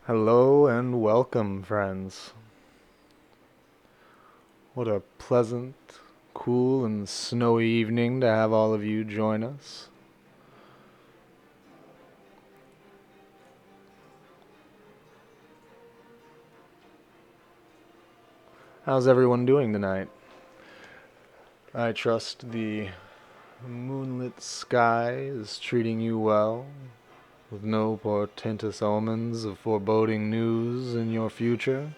Hello and welcome, friends. What a pleasant, cool, and snowy evening to have all of you join us. How's everyone doing tonight? I trust the moonlit sky is treating you well, with no portentous omens of foreboding news in your future.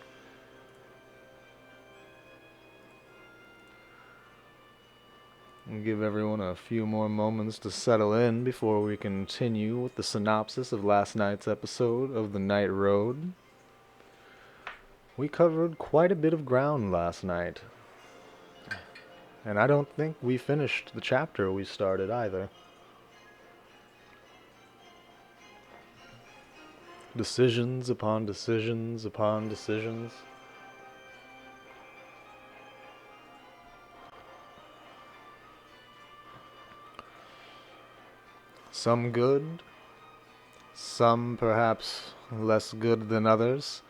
We'll give everyone a few more moments to settle in before we continue with the synopsis of last night's episode of The Night Road. We covered quite a bit of ground last night, and I don't think we finished the chapter we started either. Decisions upon decisions upon decisions. Some good, some perhaps less good than others.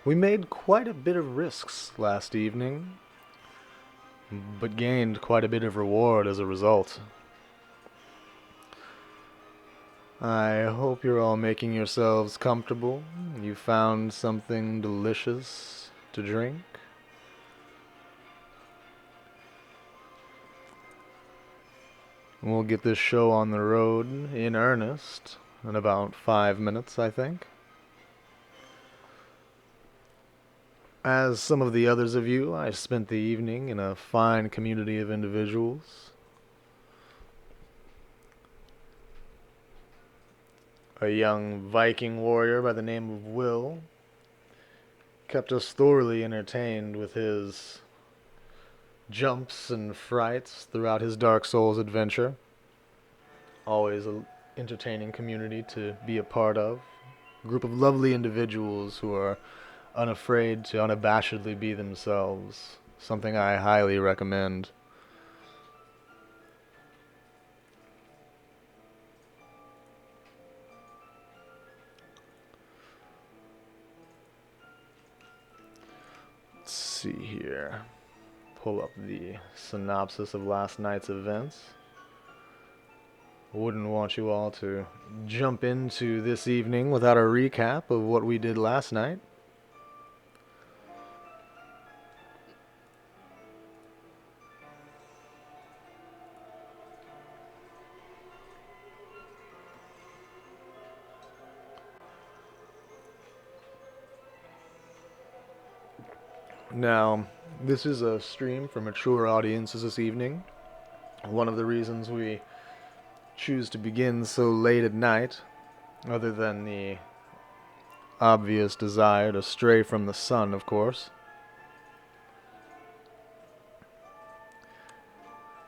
We made quite a bit of risks last evening, but gained quite a bit of reward as a result. I hope you're all making yourselves comfortable. You found something delicious to drink. We'll get this show on the road in earnest in about 5 minutes, I think. As some of the others of you, I spent the evening in a fine community of individuals. A young Viking warrior by the name of Will kept us thoroughly entertained with his jumps and frights throughout his Dark Souls adventure. Always an entertaining community to be a part of. A group of lovely individuals who are unafraid to unabashedly be themselves. Something I highly recommend. Let's see here. Pull up the synopsis of last night's events. Wouldn't want you all to jump into this evening without a recap of what we did last night. Now, this is a stream for mature audiences this evening. One of the reasons we choose to begin so late at night, other than the obvious desire to stray from the sun, of course.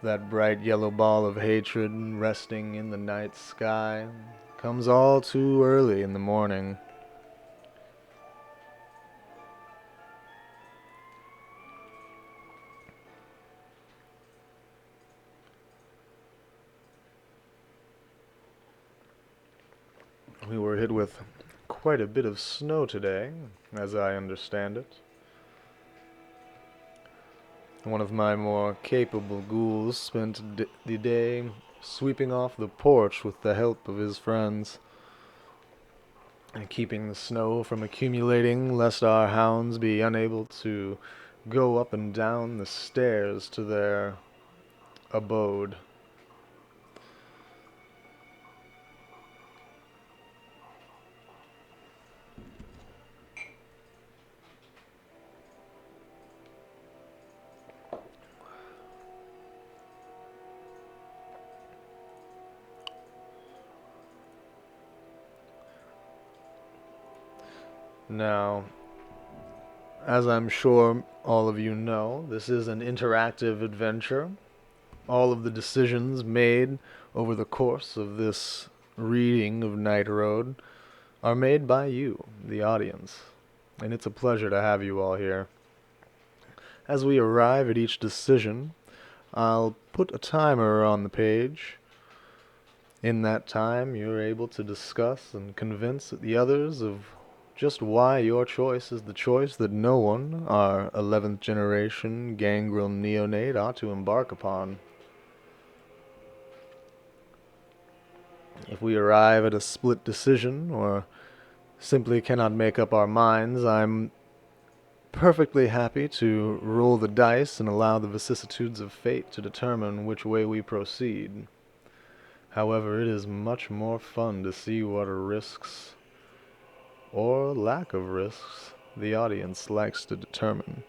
That bright yellow ball of hatred resting in the night sky comes all too early in the morning. We were hit with quite a bit of snow today, as I understand it. One of my more capable ghouls spent the day sweeping off the porch with the help of his friends, and keeping the snow from accumulating lest our hounds be unable to go up and down the stairs to their abode. Now, as I'm sure all of you know, this is an interactive adventure. All of the decisions made over the course of this reading of Night Road are made by you, the audience, and it's a pleasure to have you all here. As we arrive at each decision, I'll put a timer on the page. In that time, you're able to discuss and convince the others of just why your choice is the choice that no one, our 11th generation gangrel neonate, ought to embark upon. If we arrive at a split decision, or simply cannot make up our minds, I'm perfectly happy to roll the dice and allow the vicissitudes of fate to determine which way we proceed. However, it is much more fun to see what risks, or lack of risks, the audience likes to determine.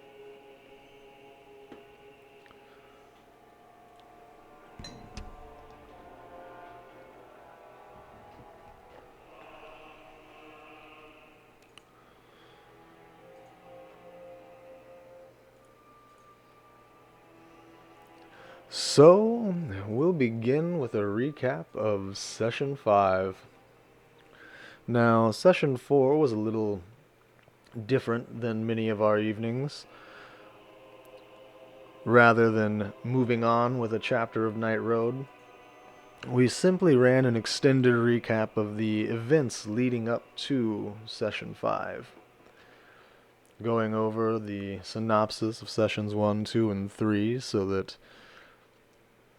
So, we'll begin with a recap of Session 5. Now, Session 4 was a little different than many of our evenings. Rather than moving on with a chapter of Night Road, we simply ran an extended recap of the events leading up to Session 5, going over the synopsis of Sessions 1, 2, and 3 so that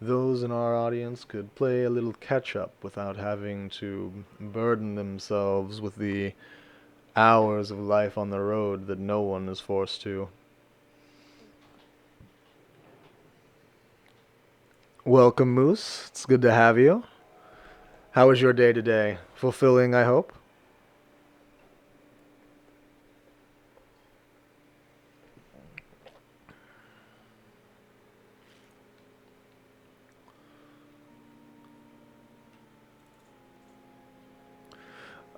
those in our audience could play a little catch-up without having to burden themselves with the hours of life on the road that no one is forced to. Welcome, Moose. It's good to have you. How was your day today? Fulfilling, I hope?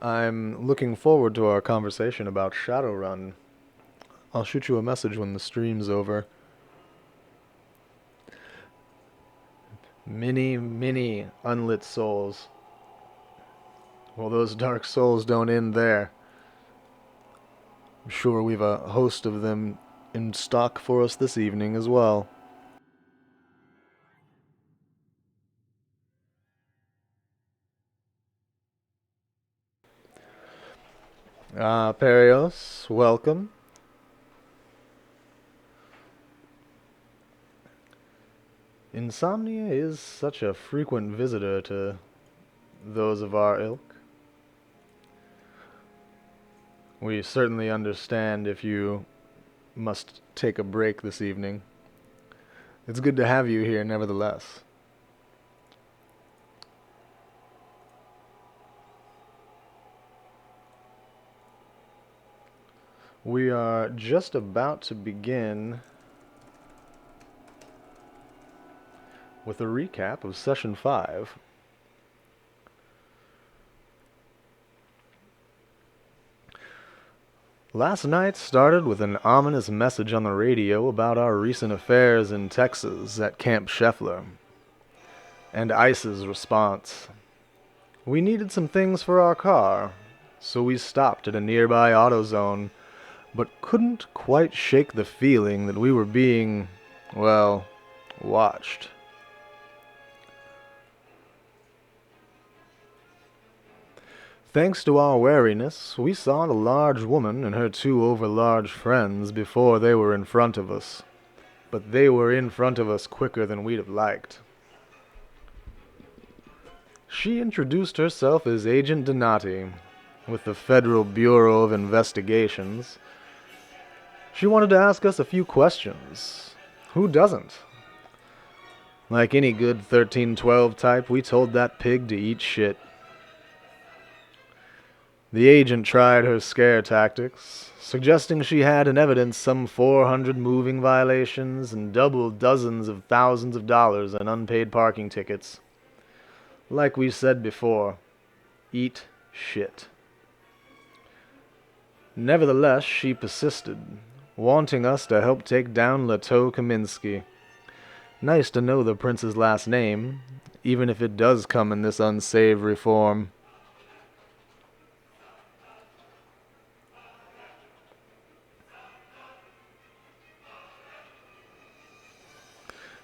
I'm looking forward to our conversation about Shadowrun. I'll shoot you a message when the stream's over. Many unlit souls. Well, those dark souls don't end there. I'm sure we've a host of them in stock for us this evening as well. Perios, welcome. Insomnia is such a frequent visitor to those of our ilk. We certainly understand if you must take a break this evening. It's good to have you here, nevertheless. We are just about to begin with a recap of Session 5. Last night started with an ominous message on the radio about our recent affairs in Texas at Camp Scheffler, and ICE's response. We needed some things for our car, so we stopped at a nearby AutoZone, but couldn't quite shake the feeling that we were being, well, watched. Thanks to our wariness, we saw the large woman and her two overlarge friends before they were in front of us. But they were in front of us quicker than we'd have liked. She introduced herself as Agent Donati, with the Federal Bureau of Investigations. She wanted to ask us a few questions. Who doesn't? Like any good 1312 type, we told that pig to eat shit. The agent tried her scare tactics, suggesting she had in evidence some 400 moving violations and double dozens of thousands of dollars in unpaid parking tickets. Like we said before, eat shit. Nevertheless, she persisted, wanting us to help take down Lato Kaminsky. Nice to know the prince's last name, even if it does come in this unsavory form.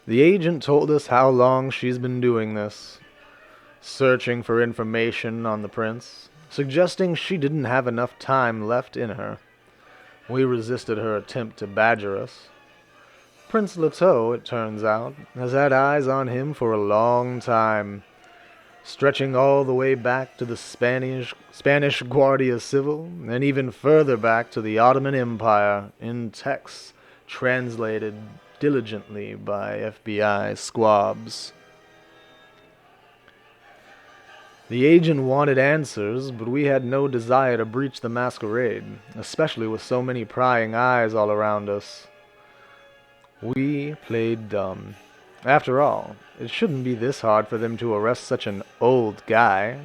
The agent told us how long she's been doing this, searching for information on the prince, suggesting she didn't have enough time left in her. We resisted her attempt to badger us. Prince Leto, it turns out, has had eyes on him for a long time, stretching all the way back to the Spanish Guardia Civil, and even further back to the Ottoman Empire, in texts translated diligently by FBI squabs. The agent wanted answers, but we had no desire to breach the masquerade, especially with so many prying eyes all around us. We played dumb. After all, it shouldn't be this hard for them to arrest such an old guy.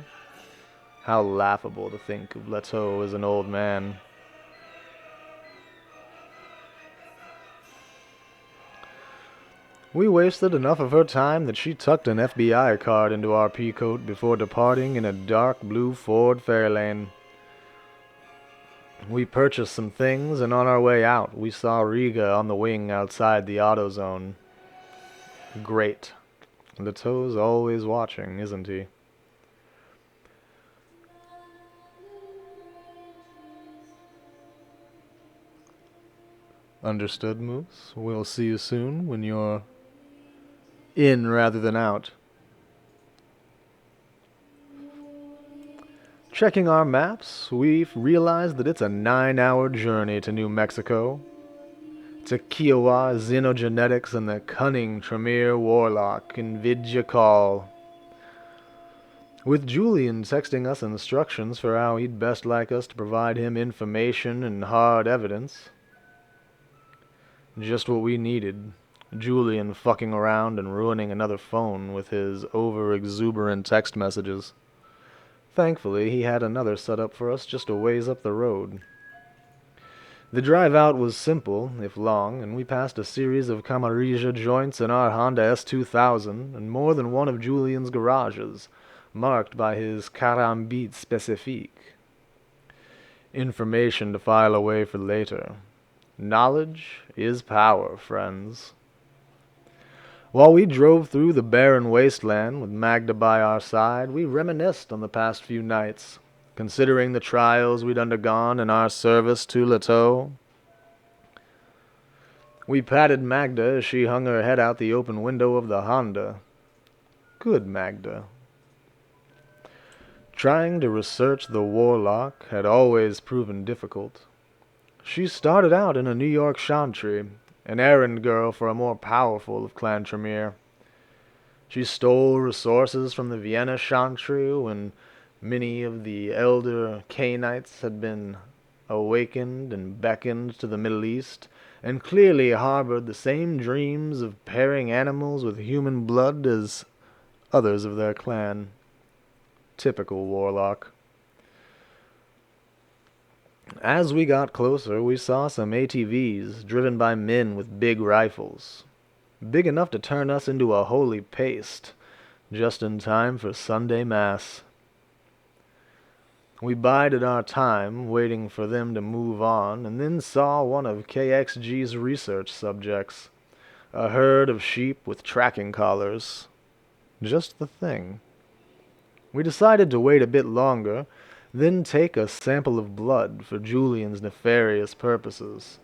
How laughable to think of Leto as an old man. We wasted enough of her time that she tucked an FBI card into our peacoat before departing in a dark blue Ford Fairlane. We purchased some things, and on our way out, we saw Riga on the wing outside the AutoZone. Great. Leto's always watching, isn't he? Understood, Moose. We'll see you soon when you're in rather than out. Checking our maps, we've realized that it's a 9-hour journey to New Mexico. To Kiowa Xenogenetics and the cunning Tremere Warlock in Vidya-Call. With Julian texting us instructions for how he'd best like us to provide him information and hard evidence. Just what we needed. Julian fucking around and ruining another phone with his over-exuberant text messages. Thankfully, he had another set up for us just a ways up the road. The drive out was simple, if long, and we passed a series of Camarilla joints in our Honda S2000 and more than one of Julian's garages, marked by his Carambit Spécifique. Information to file away for later. Knowledge is power, friends. While we drove through the barren wasteland with Magda by our side, we reminisced on the past few nights, considering the trials we'd undergone in our service to Leto. We patted Magda as she hung her head out the open window of the Honda. Good Magda. Trying to research the Warlock had always proven difficult. She started out in a New York chantry, an errand girl for a more powerful of Clan Tremere. She stole resources from the Vienna chantry when many of the elder Cainites had been awakened and beckoned to the Middle East, and clearly harbored the same dreams of pairing animals with human blood as others of their clan. Typical Warlock. As we got closer, we saw some ATVs driven by men with big rifles. Big enough to turn us into a holy paste, just in time for Sunday Mass. We bided our time, waiting for them to move on, and then saw one of KXG's research subjects. A herd of sheep with tracking collars. Just the thing. We decided to wait a bit longer, then take a sample of blood for Julian's nefarious purposes.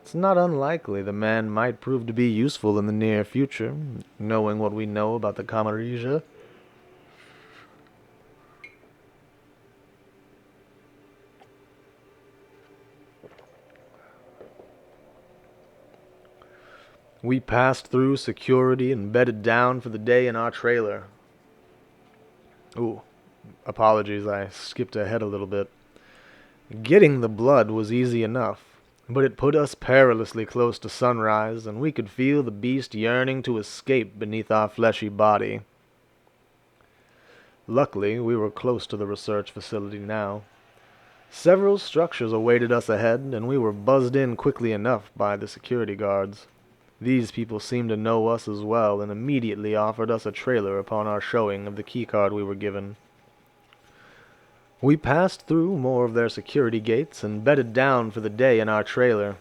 It's not unlikely the man might prove to be useful in the near future, knowing what we know about the Camarilla. We passed through security and bedded down for the day in our trailer. Ooh, apologies, I skipped ahead a little bit. Getting the blood was easy enough, but it put us perilously close to sunrise, and we could feel the beast yearning to escape beneath our fleshy body. Luckily, we were close to the research facility now. Several structures awaited us ahead, and we were buzzed in quickly enough by the security guards. These people seemed to know us as well, and immediately offered us a trailer upon our showing of the keycard we were given. We passed through more of their security gates and bedded down for the day in our trailer.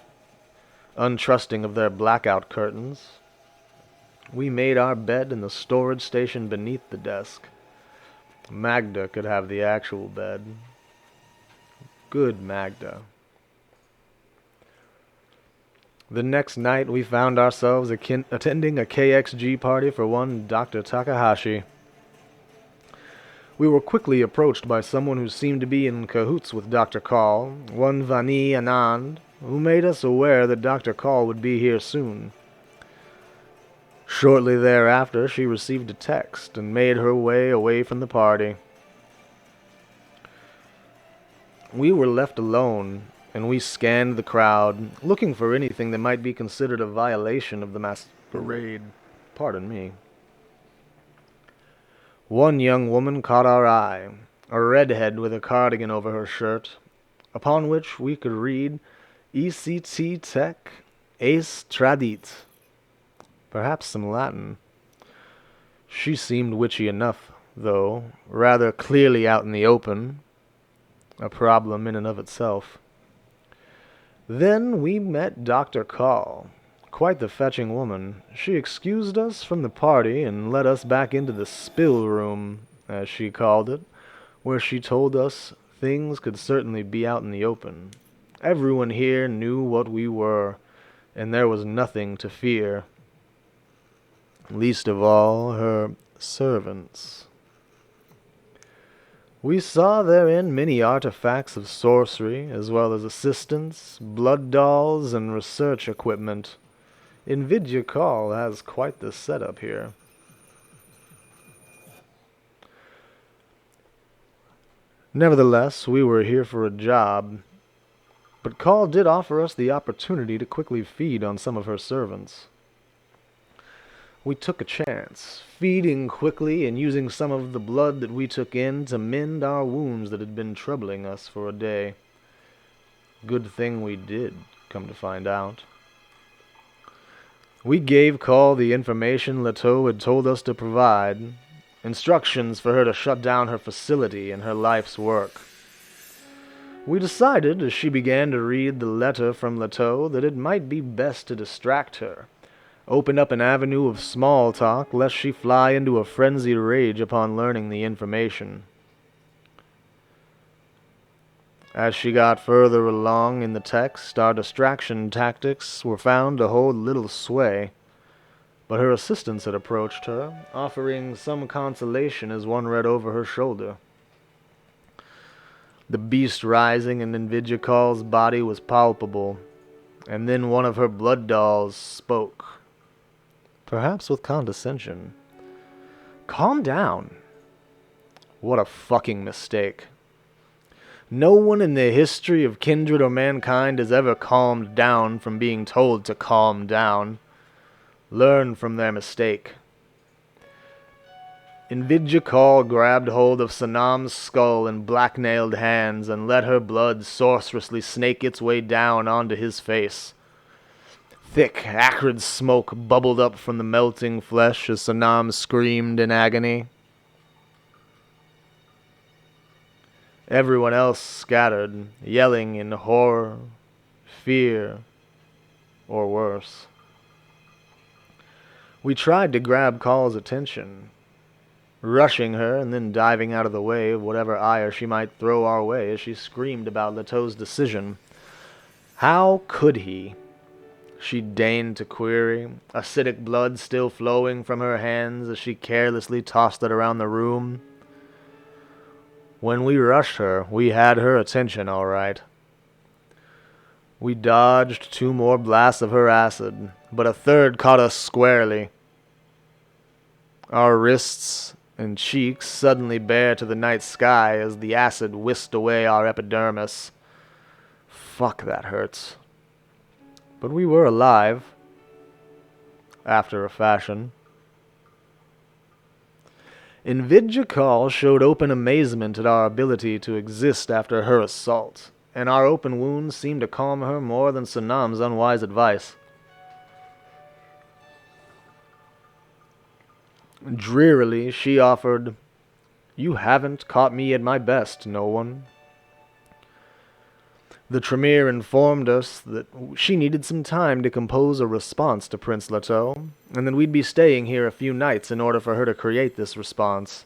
Untrusting of their blackout curtains, we made our bed in the storage station beneath the desk. Magda could have the actual bed. Good Magda. The next night we found ourselves attending a KXG party for one Dr. Takahashi. We were quickly approached by someone who seemed to be in cahoots with Dr. Call, one Vani Anand, who made us aware that Dr. Call would be here soon. Shortly thereafter, she received a text and made her way away from the party. We were left alone, and we scanned the crowd, looking for anything that might be considered a violation of the masquerade. Pardon me. One young woman caught our eye, a redhead with a cardigan over her shirt, upon which we could read ECT Tech Ace Tradit. Perhaps some Latin. She seemed witchy enough, though, rather clearly out in the open, a problem in and of itself. Then we met Dr. Call. Quite the fetching woman. She excused us from the party and led us back into the spill room, as she called it, where she told us things could certainly be out in the open. Everyone here knew what we were, and there was nothing to fear. Least of all, her servants. We saw therein many artifacts of sorcery, as well as assistants, blood dolls, and research equipment. Invidya Call has quite the setup here. Nevertheless, we were here for a job, but Call did offer us the opportunity to quickly feed on some of her servants. We took a chance, feeding quickly and using some of the blood that we took in to mend our wounds that had been troubling us for a day. Good thing we did, come to find out. We gave Call the information Leto had told us to provide, instructions for her to shut down her facility and her life's work. We decided, as she began to read the letter from Leto, that it might be best to distract her, open up an avenue of small talk, lest she fly into a frenzied rage upon learning the information. As she got further along in the text, our distraction tactics were found to hold little sway, but her assistants had approached her, offering some consolation as one read over her shoulder. The beast rising in Invidya Call's body was palpable, and then one of her blood dolls spoke, perhaps with condescension. "Calm down." What a fucking mistake. No one in the history of kindred or mankind has ever calmed down from being told to calm down. Learn from their mistake. Invidya Call grabbed hold of Sanam's skull in black-nailed hands and let her blood sorcerously snake its way down onto his face. Thick, acrid smoke bubbled up from the melting flesh as Sanam screamed in agony. Everyone else scattered, yelling in horror, fear, or worse. We tried to grab Call's attention, rushing her and then diving out of the way of whatever ire she might throw our way as she screamed about Leto's decision. How could he? She deigned to query, acidic blood still flowing from her hands as she carelessly tossed it around the room. When we rushed her, we had her attention all right. We dodged 2 more blasts of her acid, but a third caught us squarely. Our wrists and cheeks suddenly bare to the night sky as the acid whisked away our epidermis. Fuck, that hurts. But we were alive, after a fashion. Invidya Call showed open amazement at our ability to exist after her assault, and our open wounds seemed to calm her more than Sanam's unwise advice. Drearily, she offered, "You haven't caught me at my best, no one." The Tremere informed us that she needed some time to compose a response to Prince Leto, and that we'd be staying here a few nights in order for her to create this response.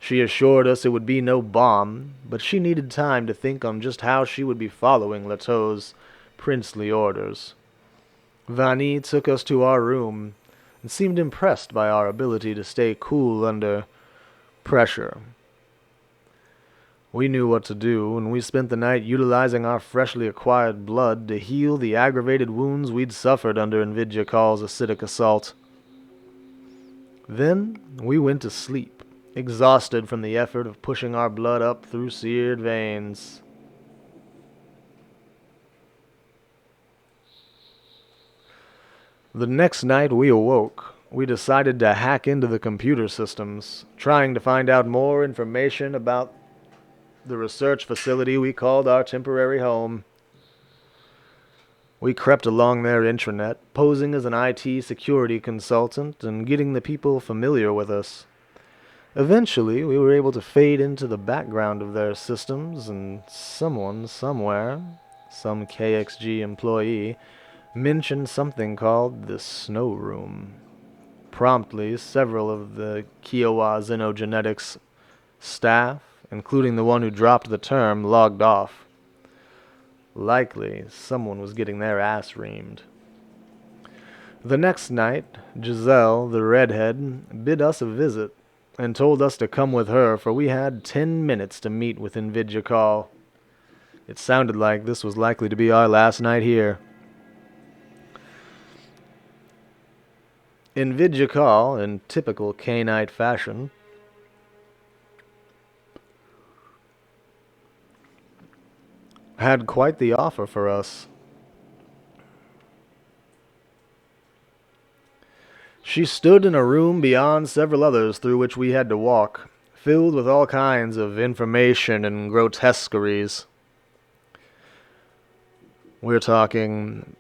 She assured us it would be no bomb, but she needed time to think on just how she would be following Leteau's princely orders. Vanny took us to our room and seemed impressed by our ability to stay cool under pressure. We knew what to do, and we spent the night utilizing our freshly acquired blood to heal the aggravated wounds we'd suffered under Invidjakal's acidic assault. Then we went to sleep, exhausted from the effort of pushing our blood up through seared veins. The next night we awoke, we decided to hack into the computer systems, trying to find out more information about the research facility we called our temporary home. We crept along their intranet, posing as an IT security consultant and getting the people familiar with us. Eventually, we were able to fade into the background of their systems, and someone somewhere, some KXG employee, mentioned something called the Snow Room. Promptly, several of the Kiowa Xenogenetics staff, including the one who dropped the term, logged off. Likely, someone was getting their ass reamed. The next night, Giselle, the redhead, bid us a visit and told us to come with her, for we had 10 minutes to meet with Invidjakal. It sounded like this was likely to be our last night here. Invidjakal, in typical Cainite fashion, had quite the offer for us. She stood in a room beyond several others through which we had to walk, filled with all kinds of information and grotesqueries. We're talking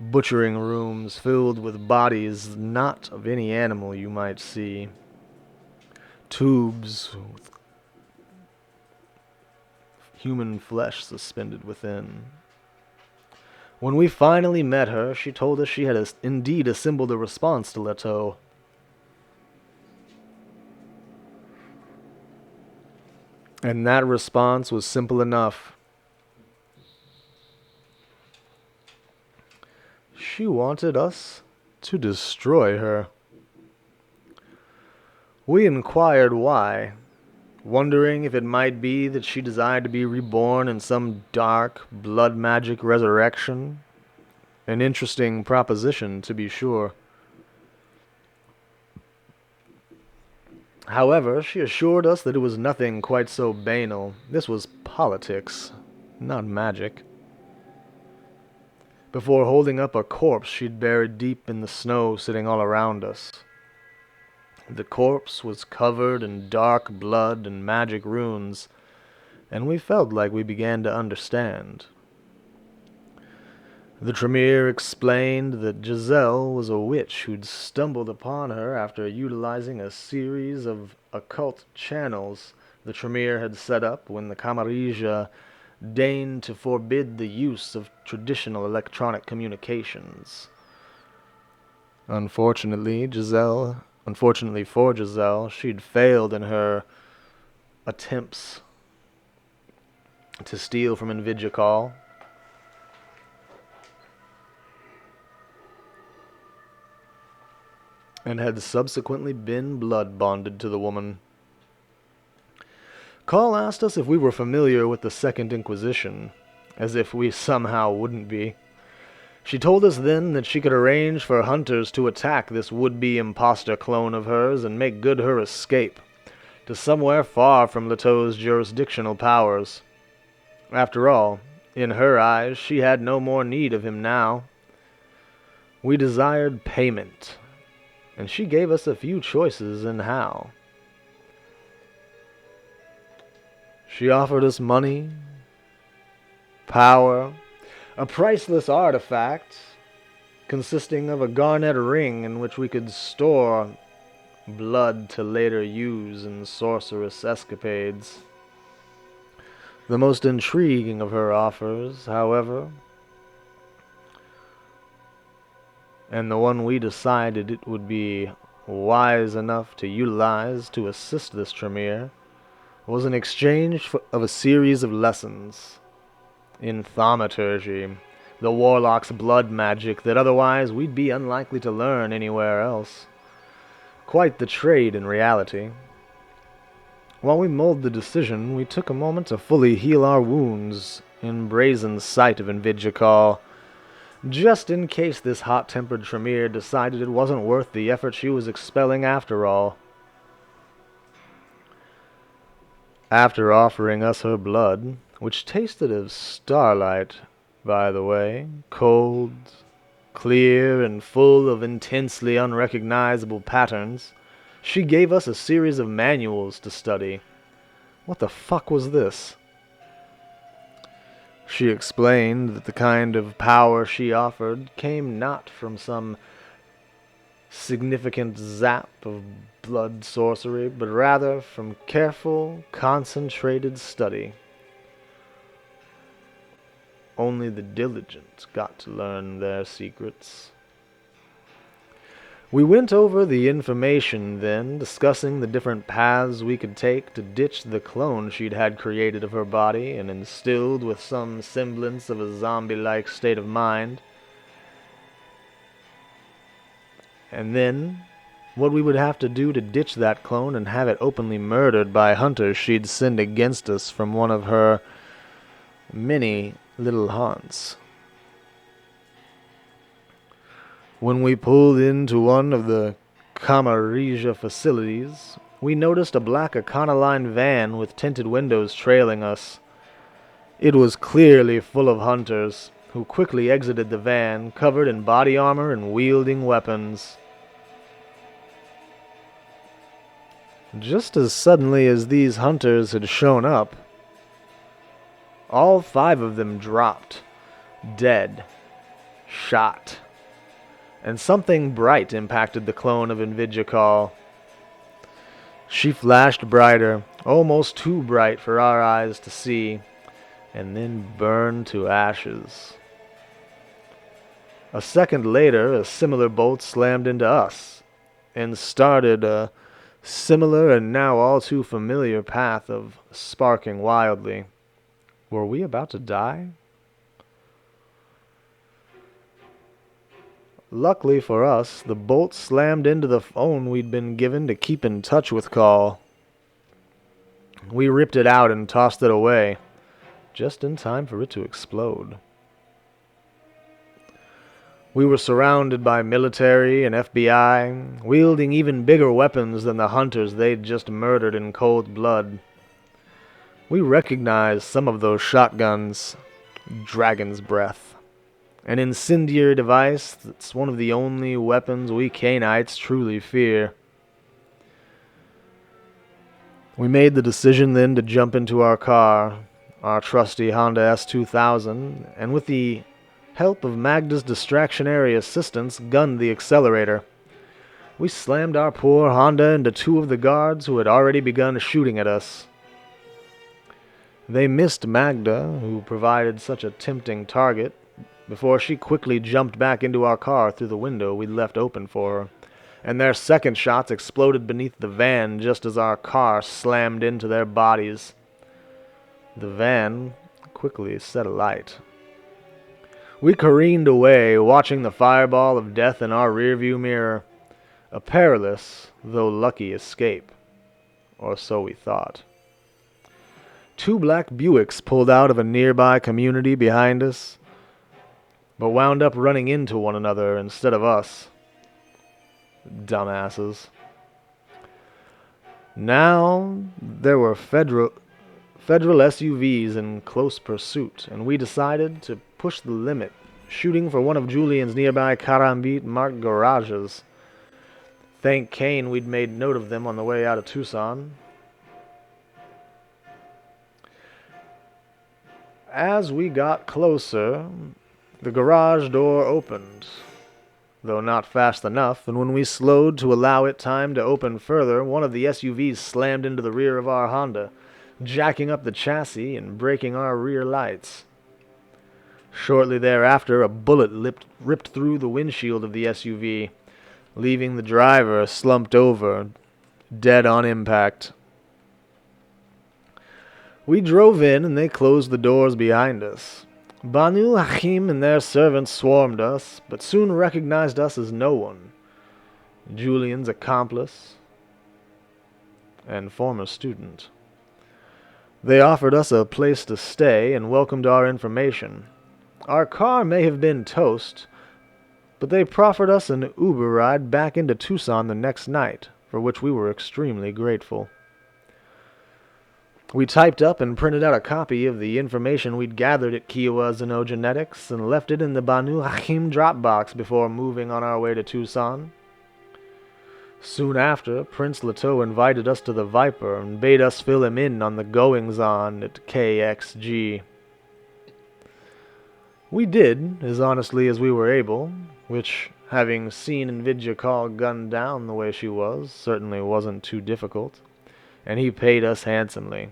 butchering rooms filled with bodies not of any animal you might see, tubes with human flesh suspended within. When we finally met her, she told us she had indeed assembled a response to Leteau. And that response was simple enough. She wanted us to destroy her. We inquired why, wondering if it might be that she desired to be reborn in some dark, blood magic resurrection. An interesting proposition, to be sure. However, she assured us that it was nothing quite so banal. This was politics, not magic. Before holding up a corpse she'd buried deep in the snow sitting all around us. The corpse was covered in dark blood and magic runes, and we felt like we began to understand. The Tremere explained that Giselle was a witch who'd stumbled upon her after utilizing a series of occult channels the Tremere had set up when the Camarilla deigned to forbid the use of traditional electronic communications. Unfortunately for Giselle, she'd failed in her attempts to steal from Invidjakal. And had subsequently been blood bonded to the woman. Call asked us if we were familiar with the Second Inquisition, as if we somehow wouldn't be. She told us then that she could arrange for hunters to attack this would-be imposter clone of hers and make good her escape to somewhere far from Leteau's jurisdictional powers. After all, in her eyes, she had no more need of him now. We desired payment, and she gave us a few choices in how. She offered us money, power, a priceless artifact consisting of a garnet ring in which we could store blood to later use in sorcerous escapades. The most intriguing of her offers, however, and the one we decided it would be wise enough to utilize to assist this Tremere was in exchange of a series of lessons in thaumaturgy, the warlock's blood magic that otherwise we'd be unlikely to learn anywhere else. Quite the trade in reality. While we mulled the decision, we took a moment to fully heal our wounds in brazen sight of Invigical, just in case this hot-tempered Tremere decided it wasn't worth the effort she was expelling after all. After offering us her blood, which tasted of starlight, by the way, cold, clear, and full of intensely unrecognizable patterns, she gave us a series of manuals to study. What the fuck was this? She explained that the kind of power she offered came not from some significant zap of blood sorcery, but rather from careful, concentrated study. Only the diligent got to learn their secrets. We went over the information then, discussing the different paths we could take to ditch the clone she'd had created of her body and instilled with some semblance of a zombie-like state of mind. And then, what we would have to do to ditch that clone and have it openly murdered by hunters she'd send against us from one of her many little haunts. When we pulled into one of the Camarilla facilities, we noticed a black Econoline van with tinted windows trailing us. It was clearly full of hunters, who quickly exited the van, covered in body armor and wielding weapons. Just as suddenly as these hunters had shown up, all 5 of them dropped, dead, shot. And something bright impacted the clone of Invigical. She flashed brighter, almost too bright for our eyes to see, and then burned to ashes. A second later, a similar bolt slammed into us, and started a similar and now all too familiar path of sparking wildly. Were we about to die? Luckily for us, the bolt slammed into the phone we'd been given to keep in touch with Call. We ripped it out and tossed it away, just in time for it to explode. We were surrounded by military and FBI, wielding even bigger weapons than the hunters they'd just murdered in cold blood. We recognized some of those shotguns. Dragon's breath. An incendiary device that's one of the only weapons we Cainites truly fear. We made the decision then to jump into our car, our trusty Honda S2000, and with the help of Magda's distractionary assistance, gunned the accelerator. We slammed our poor Honda into 2 of the guards who had already begun shooting at us. They missed Magda, who provided such a tempting target, before she quickly jumped back into our car through the window we'd left open for her, and their second shots exploded beneath the van just as our car slammed into their bodies. The van quickly set alight. We careened away, watching the fireball of death in our rearview mirror, a perilous, though lucky escape, or so we thought. 2 black Buicks pulled out of a nearby community behind us, but wound up running into one another instead of us. Dumbasses. Now there were federal SUVs in close pursuit, and we decided to push the limit, shooting for one of Julian's nearby Karambit marked garages. Thank Cain we'd made note of them on the way out of Tucson. As we got closer, the garage door opened, though not fast enough, and when we slowed to allow it time to open further, one of the SUVs slammed into the rear of our Honda, jacking up the chassis and breaking our rear lights. Shortly thereafter, a bullet ripped through the windshield of the SUV, leaving the driver slumped over, dead on impact. We drove in, and they closed the doors behind us. Banu Hakim and their servants swarmed us, but soon recognized us as no one. Julian's accomplice and former student. They offered us a place to stay and welcomed our information. Our car may have been toast, but they proffered us an Uber ride back into Tucson the next night, for which we were extremely grateful. We typed up and printed out a copy of the information we'd gathered at Kiowa Xenogenetics and left it in the Banu Hakim Dropbox before moving on our way to Tucson. Soon after, Prince Leto invited us to the Viper and bade us fill him in on the goings-on at KXG. We did, as honestly as we were able, which, having seen Nvidia Call gunned down the way she was, certainly wasn't too difficult, and he paid us handsomely.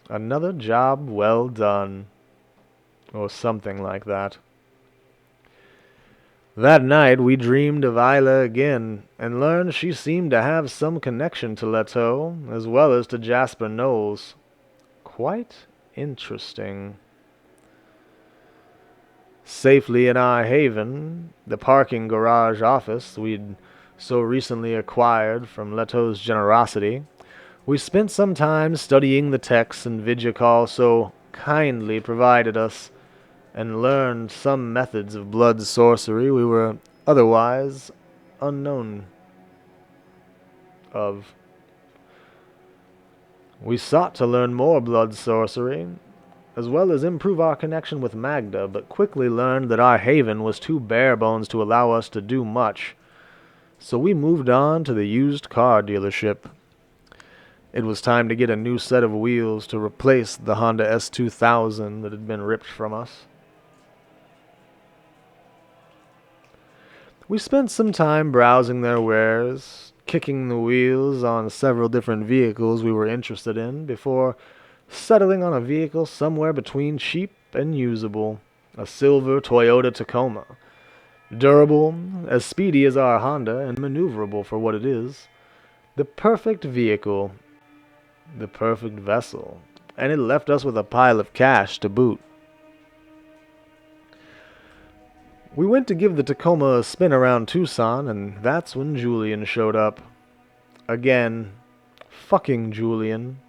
Another job well done, or something like that. That night we dreamed of Isla again, and learned she seemed to have some connection to Leto, as well as to Jasper Knowles. Quite interesting. Safely in our haven, the parking garage office we'd so recently acquired from Leto's generosity, we spent some time studying the texts Nvidia Call so kindly provided us, and learned some methods of blood sorcery we were otherwise unknown of. We sought to learn more blood sorcery, as well as improve our connection with Magda, but quickly learned that our haven was too bare bones to allow us to do much, so we moved on to the used car dealership. It was time to get a new set of wheels to replace the Honda S2000 that had been ripped from us. We spent some time browsing their wares, kicking the wheels on several different vehicles we were interested in, before settling on a vehicle somewhere between cheap and usable, a silver Toyota Tacoma. Durable, as speedy as our Honda, and maneuverable for what it is. The perfect vehicle, the perfect vessel, and it left us with a pile of cash to boot. We went to give the Tacoma a spin around Tucson, and that's when Julian showed up. Again, fucking Julian.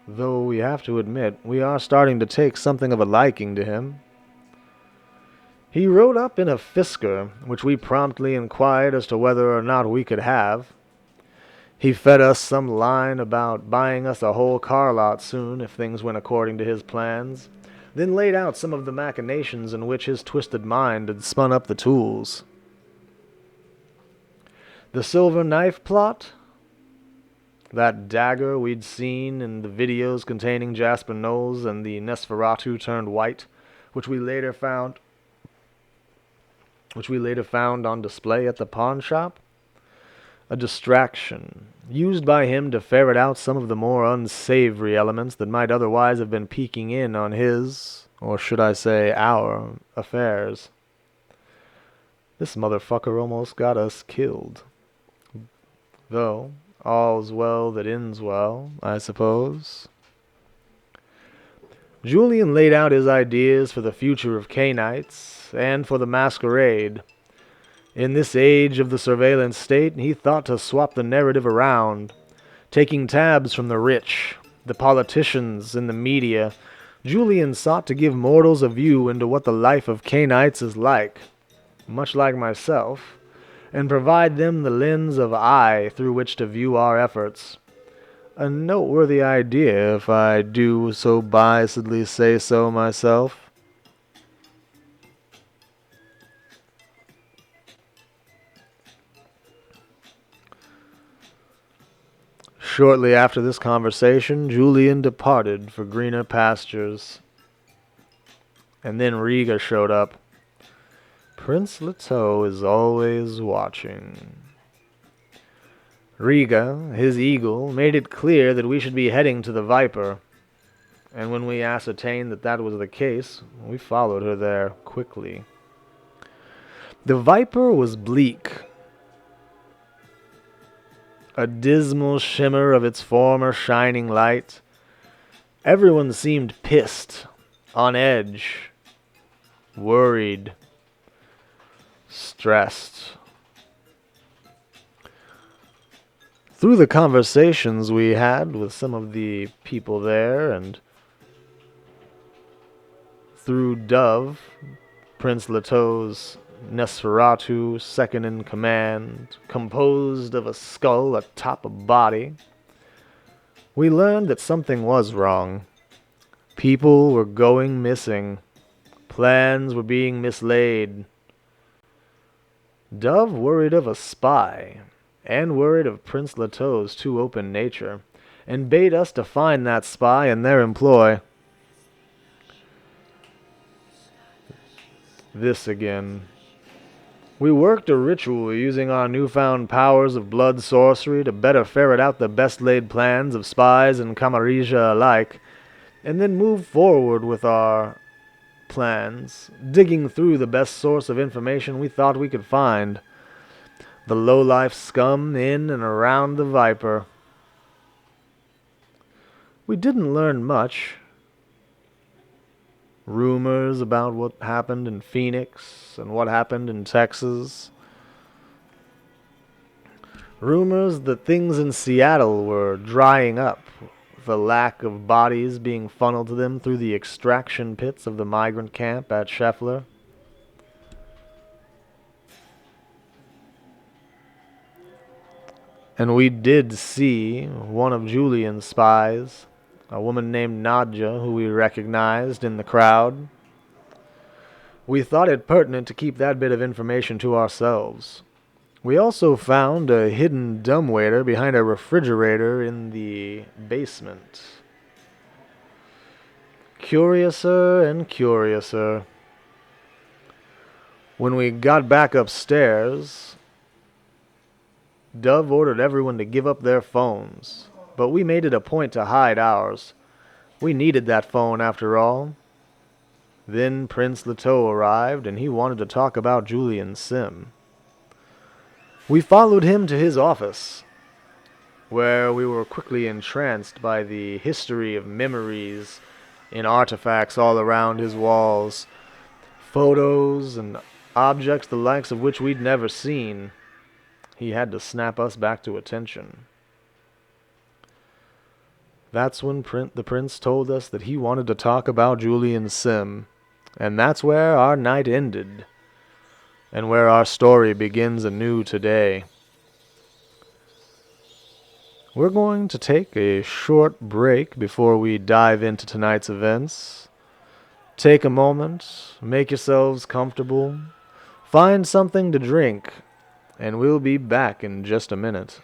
Though we have to admit, we are starting to take something of a liking to him. He rode up in a Fisker, which we promptly inquired as to whether or not we could have. He fed us some line about buying us a whole car lot soon if things went according to his plans, then laid out some of the machinations in which his twisted mind had spun up the tools. The silver knife plot? That dagger we'd seen in the videos containing Jasper Knowles and the Nosferatu turned white, which we later found on display at the pawn shop? A distraction, used by him to ferret out some of the more unsavory elements that might otherwise have been peeking in on his, or should I say our, affairs. This motherfucker almost got us killed. Though, all's well that ends well, I suppose. Julian laid out his ideas for the future of Cainites, and for the Masquerade. In this age of the surveillance state, he thought to swap the narrative around, taking tabs from the rich, the politicians, and the media. Julian sought to give mortals a view into what the life of Cainites is like, much like myself, and provide them the lens of eye through which to view our efforts. A noteworthy idea, if I do so biasedly say so myself. Shortly after this conversation, Julian departed for greener pastures. And then Riga showed up. Prince Leto is always watching. Riga, his eagle, made it clear that we should be heading to the Viper, and when we ascertained that that was the case, we followed her there quickly. The Viper was bleak, a dismal shimmer of its former shining light. Everyone seemed pissed, on edge, worried, stressed. Through the conversations we had with some of the people there, and through Dove, Prince Leto's Nosferatu, second in command, composed of a skull atop a body, we learned that something was wrong. People were going missing. Plans were being mislaid. Dove worried of a spy, and worried of Prince Leto's too open nature, and bade us to find that spy in their employ. This again. We worked a ritual using our newfound powers of blood sorcery to better ferret out the best laid plans of spies and Camarilla alike, and then move forward with our plans, digging through the best source of information we thought we could find. The low-life scum in and around the Viper. We didn't learn much. Rumors about what happened in Phoenix and what happened in Texas. Rumors that things in Seattle were drying up, the lack of bodies being funneled to them through the extraction pits of the migrant camp at Scheffler. And we did see one of Julian's spies, a woman named Nadja, who we recognized in the crowd. We thought it pertinent to keep that bit of information to ourselves. We also found a hidden dumbwaiter behind a refrigerator in the basement. Curiouser and curiouser. When we got back upstairs, Dove ordered everyone to give up their phones, but we made it a point to hide ours. We needed that phone after all. Then Prince Leto arrived, and he wanted to talk about Julian Sim. We followed him to his office, where we were quickly entranced by the history of memories in artifacts all around his walls, photos and objects the likes of which we'd never seen. He had to snap us back to attention. That's when the prince told us that he wanted to talk about Julian Sim, and that's where our night ended, and where our story begins anew today. We're going to take a short break before we dive into tonight's events. Take a moment, make yourselves comfortable, find something to drink, and we'll be back in just a minute.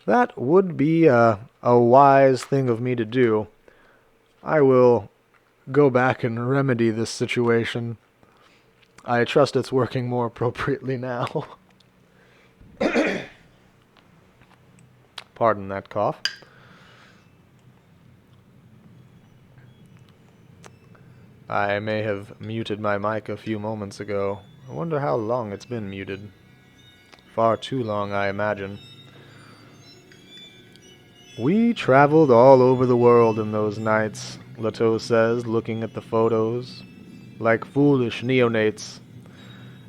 That would be a wise thing of me to do. I will go back and remedy this situation. I trust it's working more appropriately now. Pardon that cough. I may have muted my mic a few moments ago. I wonder how long it's been muted. Far too long, I imagine. We traveled all over the world in those nights, Leto says, looking at the photos. Like foolish neonates.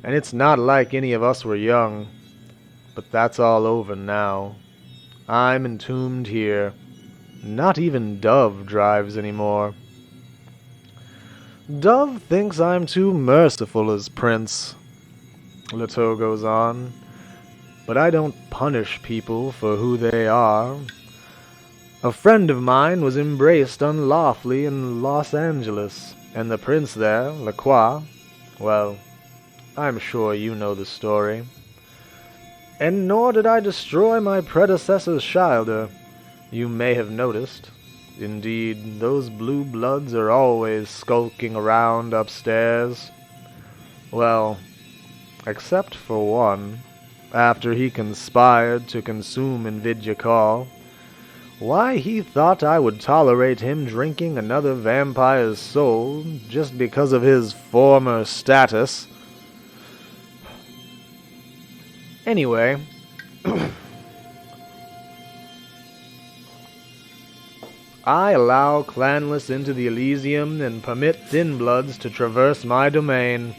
And it's not like any of us were young. But that's all over now. I'm entombed here. Not even Dove drives anymore. Dove thinks I'm too merciful as prince, Leto goes on. But I don't punish people for who they are. A friend of mine was embraced unlawfully in Los Angeles, and the prince there, Marquis, well, I'm sure you know the story. And nor did I destroy my predecessor's childer. You may have noticed. Indeed, those blue bloods are always skulking around upstairs. Well, except for one, after he conspired to consume Invidjikal. Why, he thought I would tolerate him drinking another vampire's soul just because of his former status. Anyway, I allow clanless into the Elysium and permit thin bloods to traverse my domain.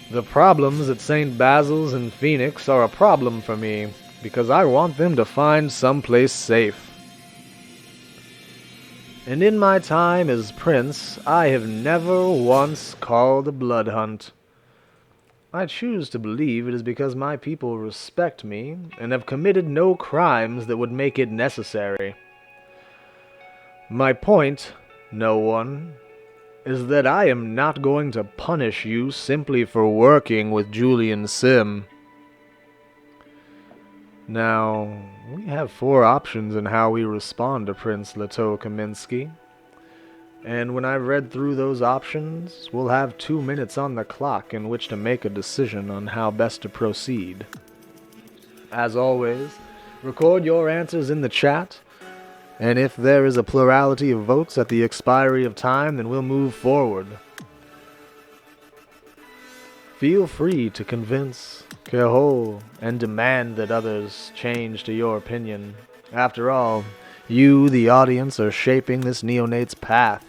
The problems at St. Basil's and Phoenix are a problem for me, because I want them to find someplace safe. And in my time as prince, I have never once called a blood hunt. I choose to believe it is because my people respect me and have committed no crimes that would make it necessary. My point, no one, is that I am not going to punish you simply for working with Julian Sim. Now, we have 4 options in how we respond to Prince Leto Kaminsky. And when I've read through those options, we'll have 2 minutes on the clock in which to make a decision on how best to proceed. As always, record your answers in the chat, and if there is a plurality of votes at the expiry of time, then we'll move forward. Feel free to convince, cajole, and demand that others change to your opinion. After all, you, the audience, are shaping this neonate's path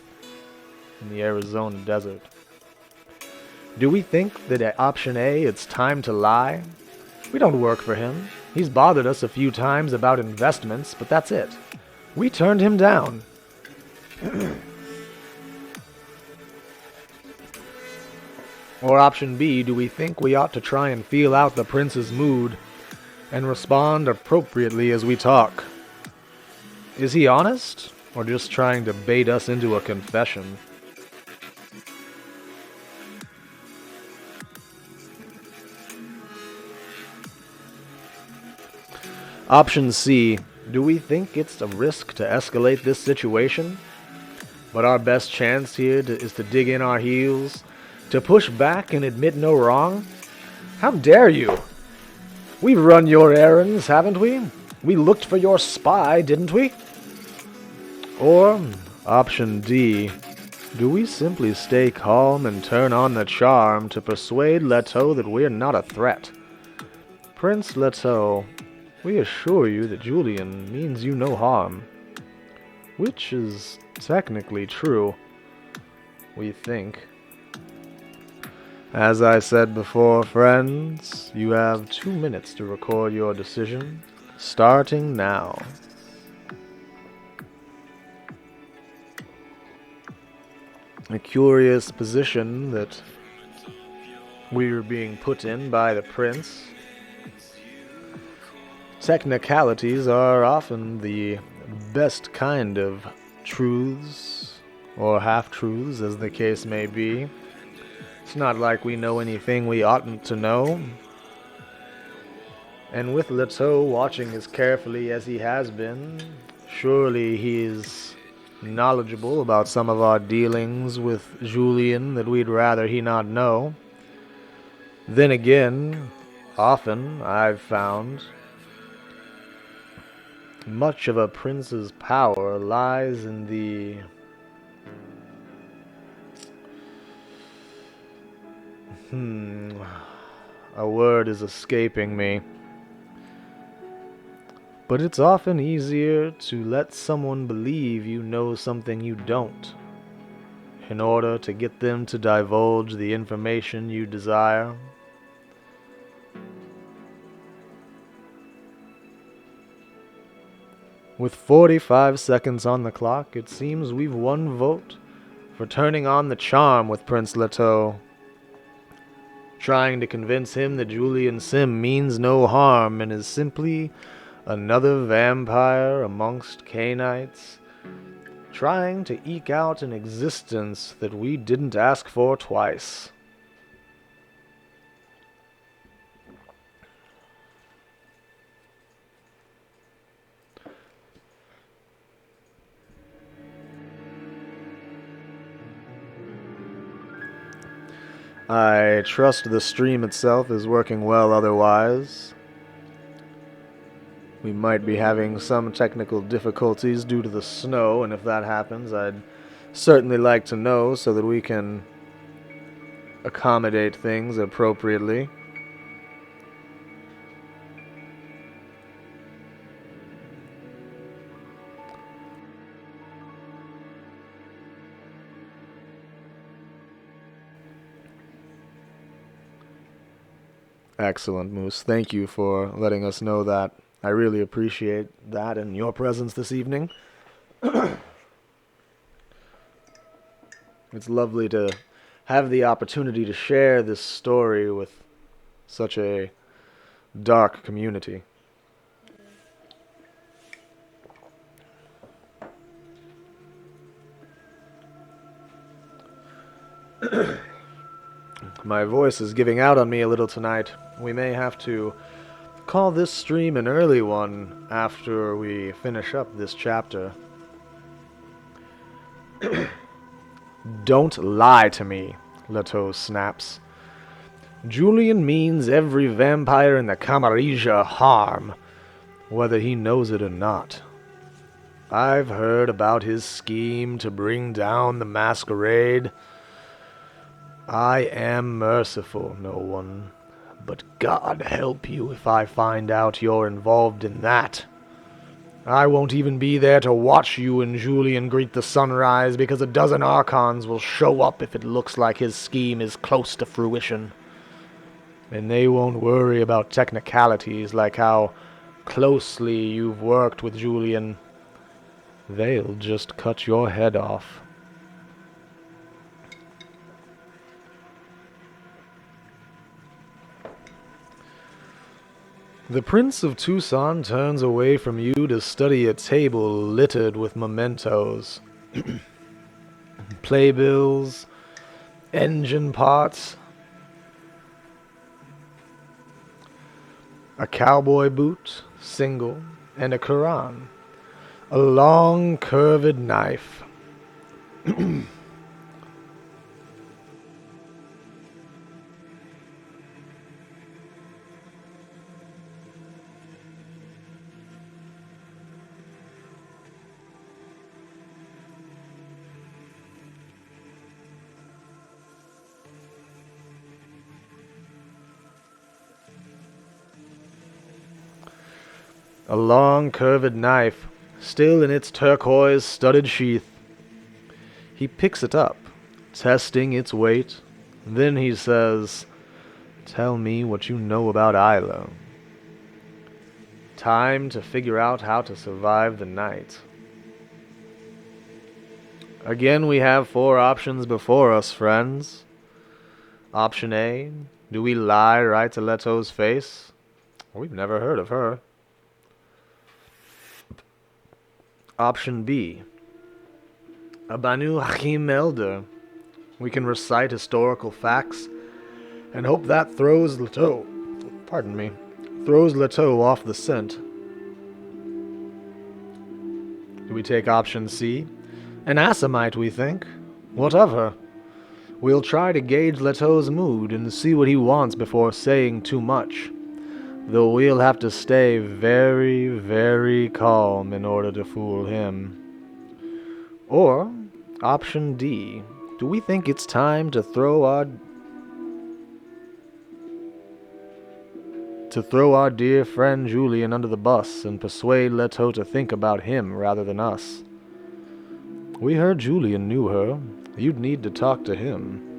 in the Arizona desert. Do we think that at option A it's time to lie? We don't work for him. He's bothered us a few times about investments, but that's it. We turned him down. Or option B, do we think we ought to try and feel out the prince's mood and respond appropriately as we talk? Is he honest, or just trying to bait us into a confession? Option C, do we think it's a risk to escalate this situation? But our best chance here is to dig in our heels, to push back and admit no wrong? How dare you? We've run your errands, haven't we? We looked for your spy, didn't we? Or, option D, do we simply stay calm and turn on the charm to persuade Leto that we're not a threat? Prince Leto, we assure you that Julian means you no harm. Which is technically true, we think. As I said before, friends, you have 2 minutes to record your decision, starting now. A curious position that we're being put in by the prince. Technicalities are often the best kind of truths, or half-truths as the case may be. It's not like we know anything we oughtn't to know. And with Leto watching as carefully as he has been, surely he's knowledgeable about some of our dealings with Julian that we'd rather he not know. Then again, often I've found much of a prince's power lies in the a word is escaping me. But it's often easier to let someone believe you know something you don't, in order to get them to divulge the information you desire. With 45 seconds on the clock, it seems we've one vote for turning on the charm with Prince Leto, trying to convince him that Julian Sim means no harm and is simply another vampire amongst Canaanites, trying to eke out an existence that we didn't ask for twice. I trust the stream itself is working well otherwise. We might be having some technical difficulties due to the snow, and if that happens, I'd certainly like to know so that we can accommodate things appropriately. Excellent, Moose. Thank you for letting us know that. I really appreciate that and your presence this evening. It's lovely to have the opportunity to share this story with such a dark community. My voice is giving out on me a little tonight. We may have to call this stream an early one after we finish up this chapter. Don't lie to me, Leto snaps. Julian means every vampire in the Camarilla harm, whether he knows it or not. I've heard about his scheme to bring down the Masquerade. I am merciful, no one, but God help you if I find out you're involved in that. I won't even be there to watch you and Julian greet the sunrise because a dozen Archons will show up if it looks like his scheme is close to fruition. And they won't worry about technicalities like how closely you've worked with Julian. They'll just cut your head off. The Prince of Tucson turns away from you to study a table littered with mementos. Playbills, engine parts, a cowboy boot, single, and a Quran. A long, curved knife. A long, curved knife, still in its turquoise-studded sheath. He picks it up, testing its weight. Then he says, "Tell me what you know about Isla." Time to figure out how to survive the night. Again, we have 4 options before us, friends. Option A, do we lie right to Leto's face? We've never heard of her. Option B, a Banu Hakim elder. We can recite historical facts and hope that throws Leto, throws Leto off the scent. Do we take option C? An Assamite, we think. What of her? We'll try to gauge Leto's mood and see what he wants before saying too much, though we'll have to stay very, very calm in order to fool him. Or, option D, do we think it's time to throw our dear friend Julian under the bus and persuade Leto to think about him rather than us? We heard Julian knew her. You'd need to talk to him.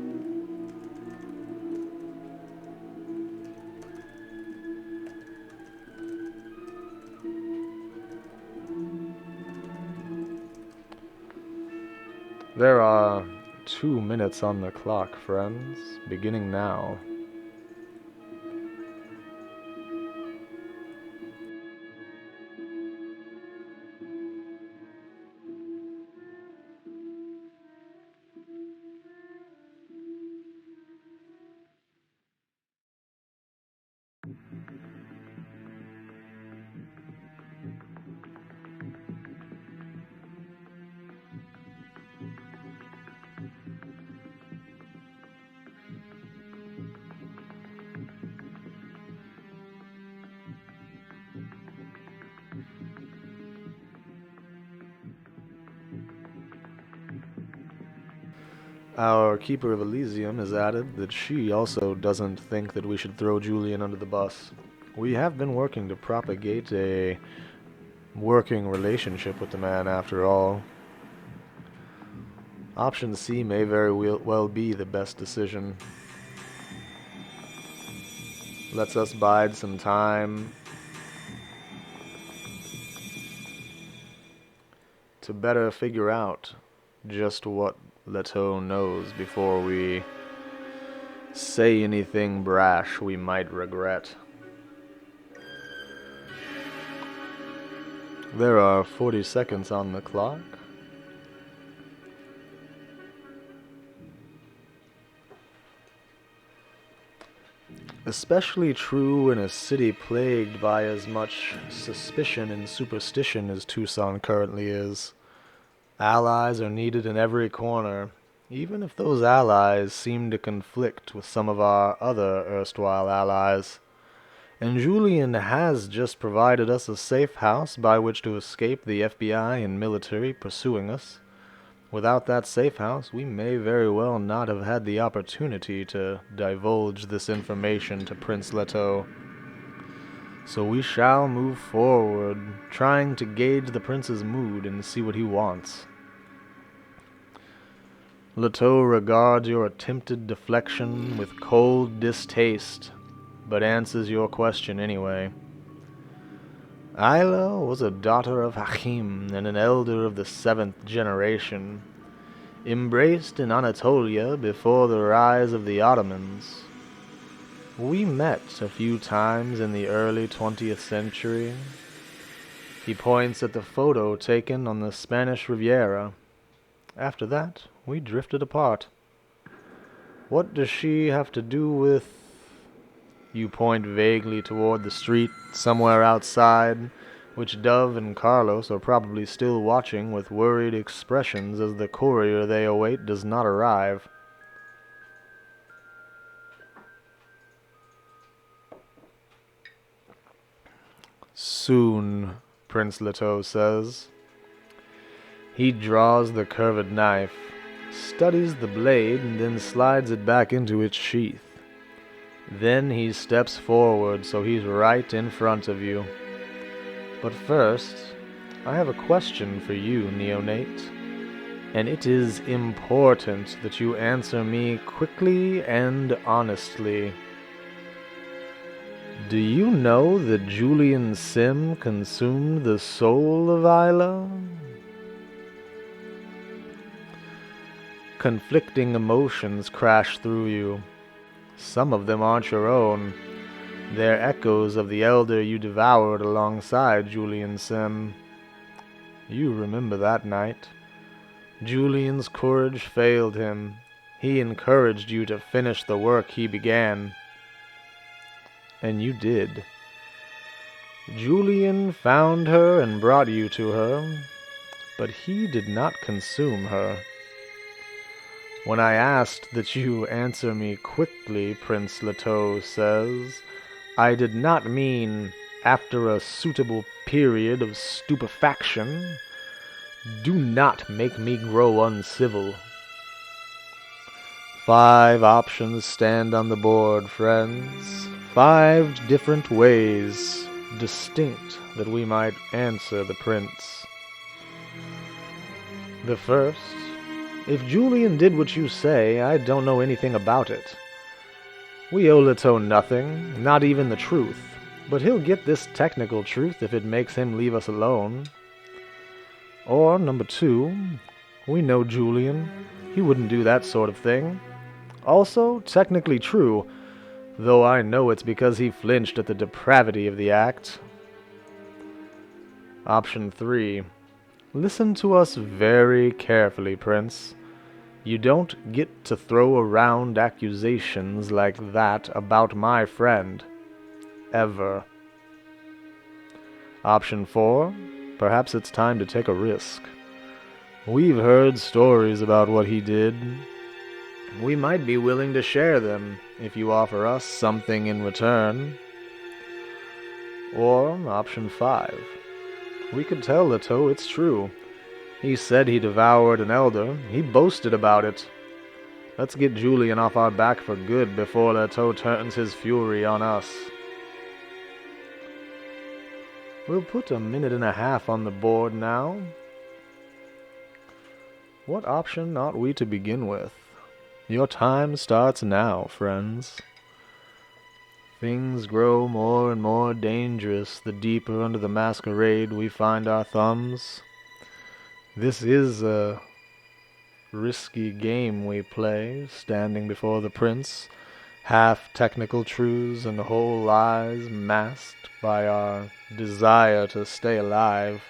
There are 2 minutes on the clock, friends, beginning now. Our Keeper of Elysium has added that she also doesn't think that we should throw Julian under the bus. We have been working to propagate a working relationship with the man, after all. Option C may very well be the best decision. Lets us bide some time to better figure out just what Leto knows before we say anything brash we might regret. There are 40 seconds on the clock. Especially true in a city plagued by as much suspicion and superstition as Tucson currently is. Allies are needed in every corner, even if those allies seem to conflict with some of our other erstwhile allies. And Julian has just provided us a safe house by which to escape the FBI and military pursuing us. Without that safe house, we may very well not have had the opportunity to divulge this information to Prince Leto. So we shall move forward, trying to gauge the prince's mood and see what he wants. Leto regards your attempted deflection with cold distaste, but answers your question anyway. Isla was a daughter of Hakim and an elder of the 7th generation, embraced in Anatolia before the rise of the Ottomans. We met a few times in the early 20th century. He points at the photo taken on the Spanish Riviera. After that, we drifted apart. What does she have to do with... You point vaguely toward the street, somewhere outside, which Dove and Carlos are probably still watching with worried expressions as the courier they await does not arrive. Soon, Prince Leto says. He draws the curved knife, studies the blade, and then slides it back into its sheath. Then he steps forward so he's right in front of you. But first, I have a question for you, neonate, and it is important that you answer me quickly and honestly. Do you know that Julian Sim consumed the soul of Isla? Conflicting emotions crash through you. Some of them aren't your own. They're echoes of the elder you devoured alongside Julian Sim. You remember that night. Julian's courage failed him. He encouraged you to finish the work he began. And you did. Julian found her and brought you to her, but he did not consume her. When I asked that you answer me quickly, Prince Leto says, I did not mean after a suitable period of stupefaction. Do not make me grow uncivil. 5 options stand on the board, friends. 5 different ways, distinct, that we might answer the prince. The first, if Julian did what you say, I don't know anything about it. We owe Leto nothing, not even the truth, but he'll get this technical truth if it makes him leave us alone. Or, number 2, we know Julian. He wouldn't do that sort of thing. Also, technically true, though I know it's because he flinched at the depravity of the act. Option 3. Listen to us very carefully, Prince. You don't get to throw around accusations like that about my friend. Ever. Option 4. Perhaps it's time to take a risk. We've heard stories about what he did. We might be willing to share them if you offer us something in return. Or option 5. We could tell Leto it's true. He said he devoured an elder. He boasted about it. Let's get Julian off our back for good before Leto turns his fury on us. We'll put a minute and a half on the board now. What option ought we to begin with? Your time starts now, friends. Things grow more and more dangerous the deeper under the masquerade we find our thumbs. This is a risky game we play, standing before the prince, half technical truths and whole lies masked by our desire to stay alive.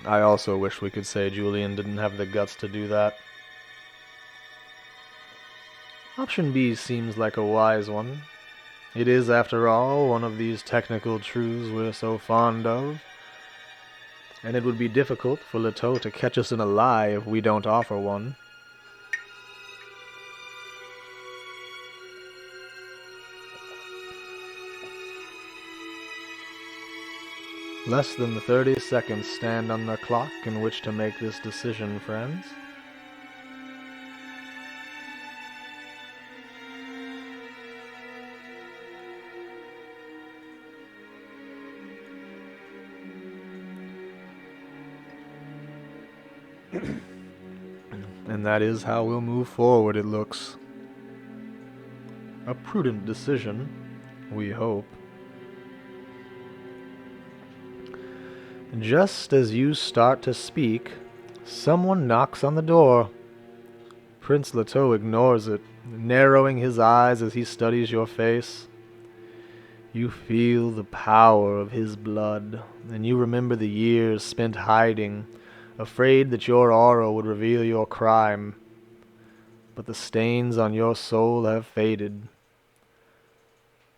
I also wish we could say Julian didn't have the guts to do that. Option B seems like a wise one. It is, after all, one of these technical truths we're so fond of, and it would be difficult for Leto to catch us in a lie if we don't offer one. Less than 30 seconds stand on the clock in which to make this decision, friends. And that is how we'll move forward, it looks. A prudent decision, we hope. Just as you start to speak, someone knocks on the door. Prince Leto ignores it, narrowing his eyes as he studies your face. You feel the power of his blood, and you remember the years spent hiding, afraid that your aura would reveal your crime. But the stains on your soul have faded.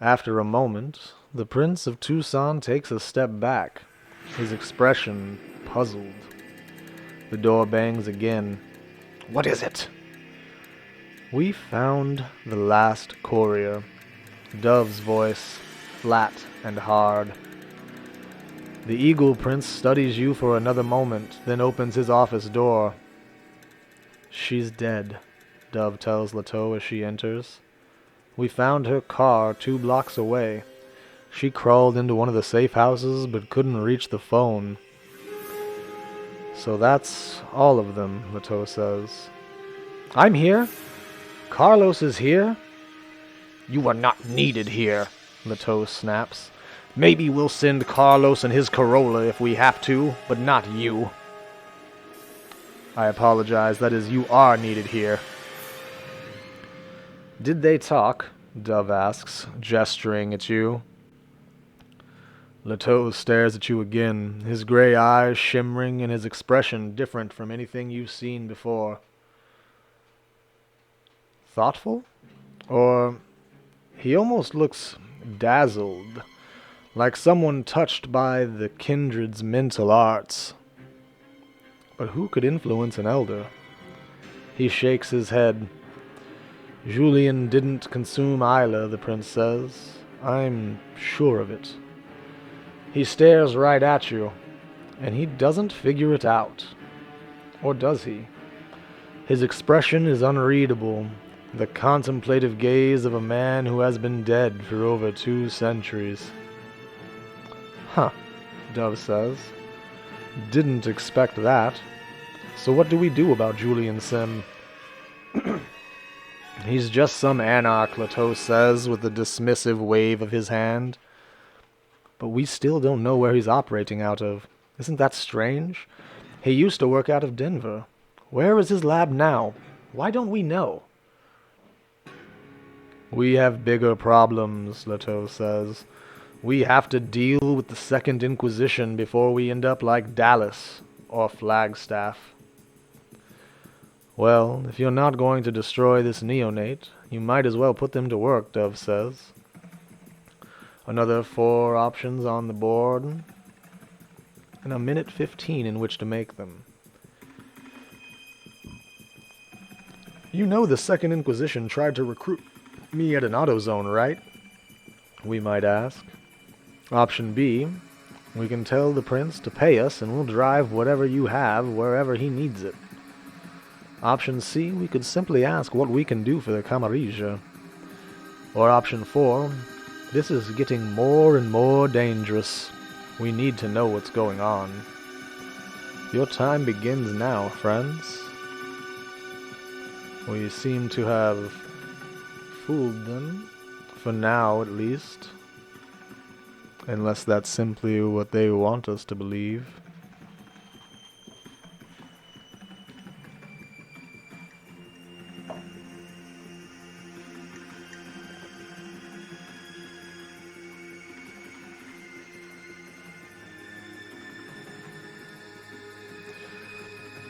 After a moment, the Prince of Tucson takes a step back, his expression puzzled. The door bangs again. What is it? We found the last courier. Dove's voice, flat and hard. The Eagle Prince studies you for another moment, then opens his office door. She's dead, Dove tells Leto as she enters. We found her car 2 blocks away. She crawled into one of the safe houses but couldn't reach the phone. So that's all of them, Leto says. I'm here. Carlos is here. You are not needed here, Leto snaps. Maybe we'll send Carlos and his Corolla if we have to, but not you. I apologize, that is, you are needed here. Did they talk? Dove asks, gesturing at you. Leto stares at you again, his gray eyes shimmering and his expression different from anything you've seen before. Thoughtful? Or he almost looks dazzled, like someone touched by the kindred's mental arts. But who could influence an elder? He shakes his head. Julian didn't consume Isla, the prince says. I'm sure of it. He stares right at you, and he doesn't figure it out. Or does he? His expression is unreadable, the contemplative gaze of a man who has been dead for over 2 centuries. Huh, Dove says. Didn't expect that. So what do we do about Julian Sim? He's just some anarch, Leto says with a dismissive wave of his hand. But we still don't know where he's operating out of. Isn't that strange? He used to work out of Denver. Where is his lab now? Why don't we know? We have bigger problems, Leto says. We have to deal with the Second Inquisition before we end up like Dallas or Flagstaff. Well, if you're not going to destroy this neonate, you might as well put them to work, Dove says. Another 4 options on the board, and a minute 15 in which to make them. You know the Second Inquisition tried to recruit me at an AutoZone, right? We might ask. Option B, we can tell the prince to pay us and we'll drive whatever you have wherever he needs it. Option C, we could simply ask what we can do for the Camarilla. Or option 4, this is getting more and more dangerous. We need to know what's going on. Your time begins now, friends. We seem to have fooled them, for now at least. Unless that's simply what they want us to believe.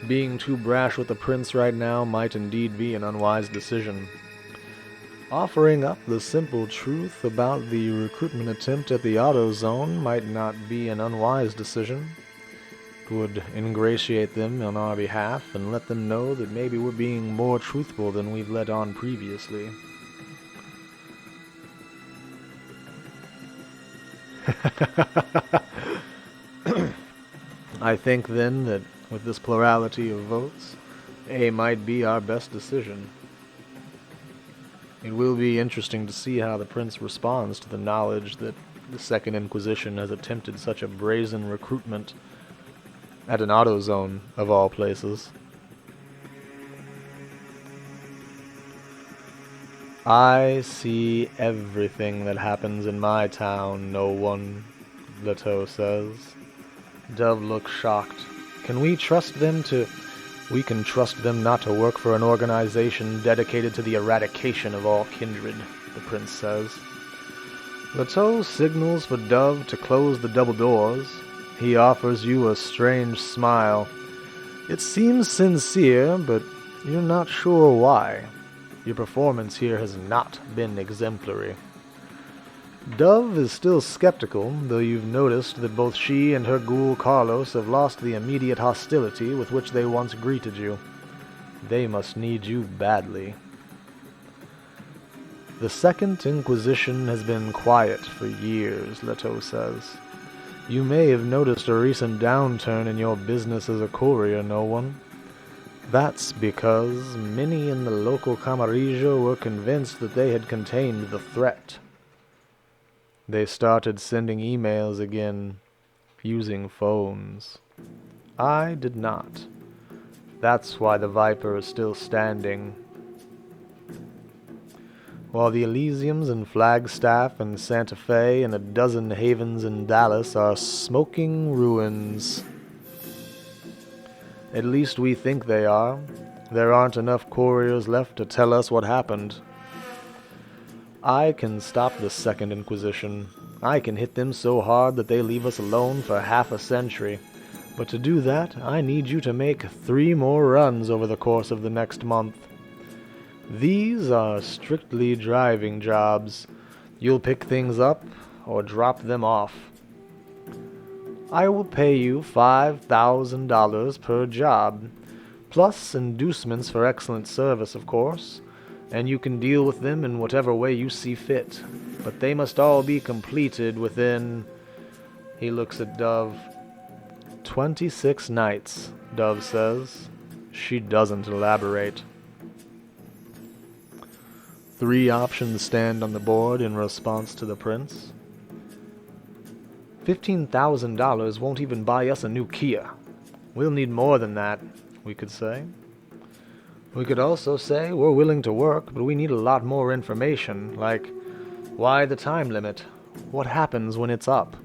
Being too brash with the prince right now might indeed be an unwise decision. Offering up the simple truth about the recruitment attempt at the AutoZone might not be an unwise decision. It would ingratiate them on our behalf and let them know that maybe we're being more truthful than we've let on previously. I think then that with this plurality of votes, A might be our best decision. It will be interesting to see how the prince responds to the knowledge that the Second Inquisition has attempted such a brazen recruitment at an AutoZone, of all places. I see everything that happens in my town, no one, Leto says. Dove looks shocked. Can we trust them to... We can trust them not to work for an organization dedicated to the eradication of all kindred, the prince says. Leto signals for Dove to close the double doors. He offers you a strange smile. It seems sincere, but you're not sure why. Your performance here has not been exemplary. Dove is still skeptical, though you've noticed that both she and her ghoul Carlos have lost the immediate hostility with which they once greeted you. They must need you badly. The Second Inquisition has been quiet for years, Leto says. You may have noticed a recent downturn in your business as a courier, no one. That's because many in the local Camarilla were convinced that they had contained the threat. They started sending emails again, using phones. I did not. That's why the Viper is still standing. While the Elysiums in Flagstaff and Santa Fe and a dozen havens in Dallas are smoking ruins. At least we think they are. There aren't enough couriers left to tell us what happened. I can stop the Second Inquisition. I can hit them so hard that they leave us alone for half a century. But to do that, I need you to make 3 more runs over the course of the next month. These are strictly driving jobs. You'll pick things up or drop them off. I will pay you $5,000 per job, plus inducements for excellent service, of course, and you can deal with them in whatever way you see fit. But they must all be completed within, he looks at Dove, 26 nights, Dove says. She doesn't elaborate. 3 options stand on the board in response to the prince. $15,000 won't even buy us a new Kia. We'll need more than that, we could say. We could also say we're willing to work, but we need a lot more information, like why the time limit? What happens when it's up?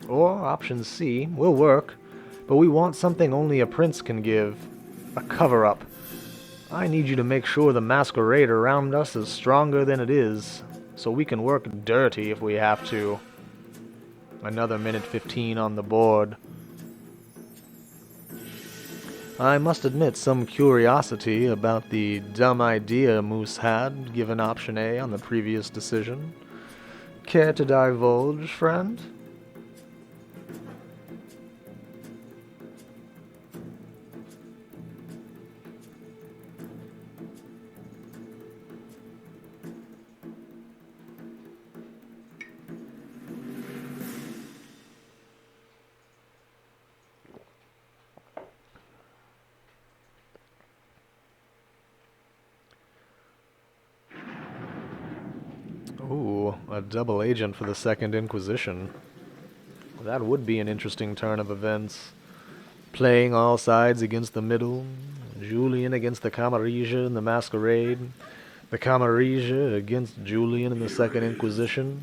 Or option C, we'll work, but we want something only a prince can give. A cover-up. I need you to make sure the masquerade around us is stronger than it is, so we can work dirty if we have to. Another minute 15 on the board. I must admit some curiosity about the dumb idea Moose had given option A on the previous decision. Care to divulge, friend? Ooh, a double agent for the Second Inquisition. That would be an interesting turn of events. Playing all sides against the middle. Julian against the Camarilla in the Masquerade. The Camarilla against Julian in the Second Inquisition.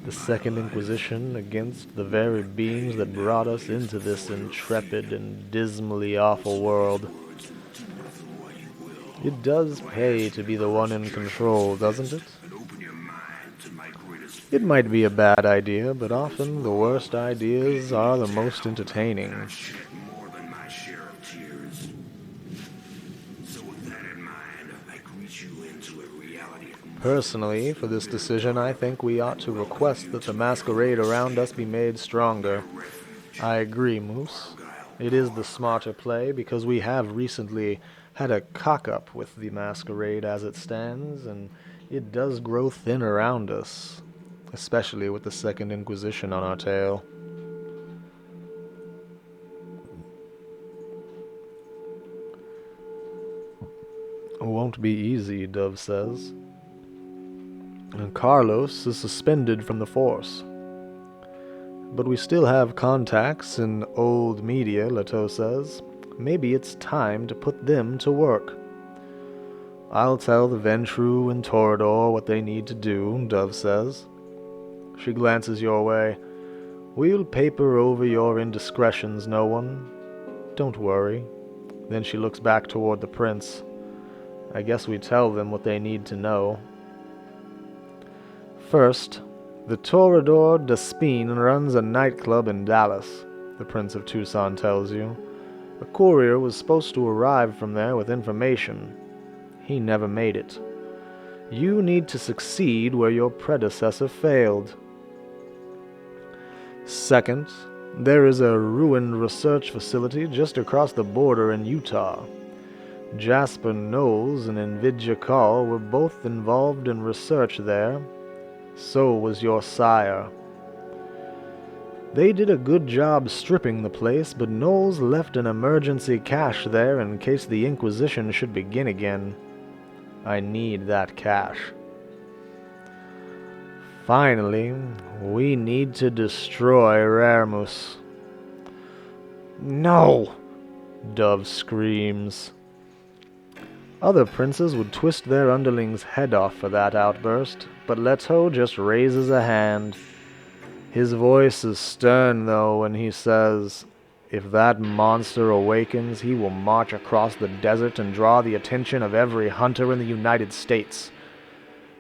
The Second Inquisition against the very beings that brought us into this intrepid and dismally awful world. It does pay to be the one in control, doesn't it? It might be a bad idea, but often the worst ideas are the most entertaining. Personally, for this decision, I think we ought to request that the masquerade around us be made stronger. I agree, Moose. It is the smarter play, because we have recently had a cock-up with the masquerade as it stands, and it does grow thin around us. Especially with the Second Inquisition on our tail. Won't be easy, Dove says. And Carlos is suspended from the force. But we still have contacts in old media, Leto says. Maybe it's time to put them to work. I'll tell the Ventru and Torador what they need to do, Dove says. She glances your way. We'll paper over your indiscretions, no one. Don't worry. Then she looks back toward the prince. I guess we tell them what they need to know. First, the Torador Despine runs a nightclub in Dallas, the Prince of Tucson tells you. A courier was supposed to arrive from there with information. He never made it. You need to succeed where your predecessor failed. Second, there is a ruined research facility just across the border in Utah. Jasper Knowles and Invidya Call were both involved in research there. So was your sire. They did a good job stripping the place, but Knowles left an emergency cache there in case the Inquisition should begin again. I need that cache. Finally, we need to destroy Rarmus. No! Dove screams. Other princes would twist their underling's head off for that outburst, but Leto just raises a hand. His voice is stern, though, when he says, if that monster awakens, he will march across the desert and draw the attention of every hunter in the United States.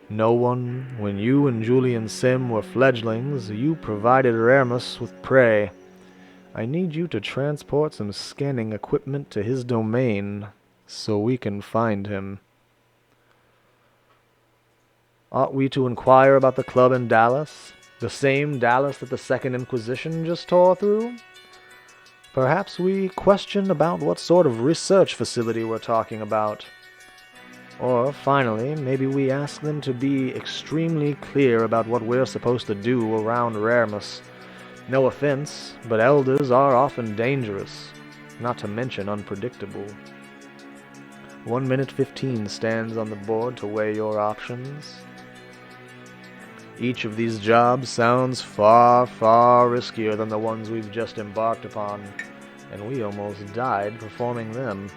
No one, when you and Julian Sim were fledglings, you provided Ramus with prey. I need you to transport some scanning equipment to his domain so we can find him. Ought we to inquire about the club in Dallas? The same Dallas that the Second Inquisition just tore through? Perhaps we question about what sort of research facility we're talking about. Or, finally, maybe we ask them to be extremely clear about what we're supposed to do around Raremus. No offense, but elders are often dangerous, not to mention unpredictable. 1 minute 15 stands on the board to weigh your options. Each of these jobs sounds far, far riskier than the ones we've just embarked upon, and we almost died performing them.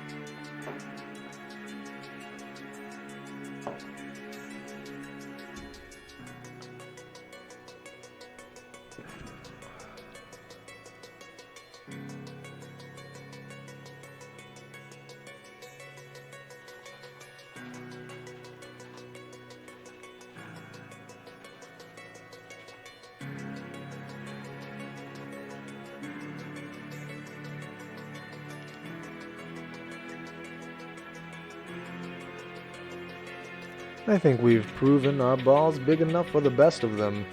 I think we've proven our ball's big enough for the best of them.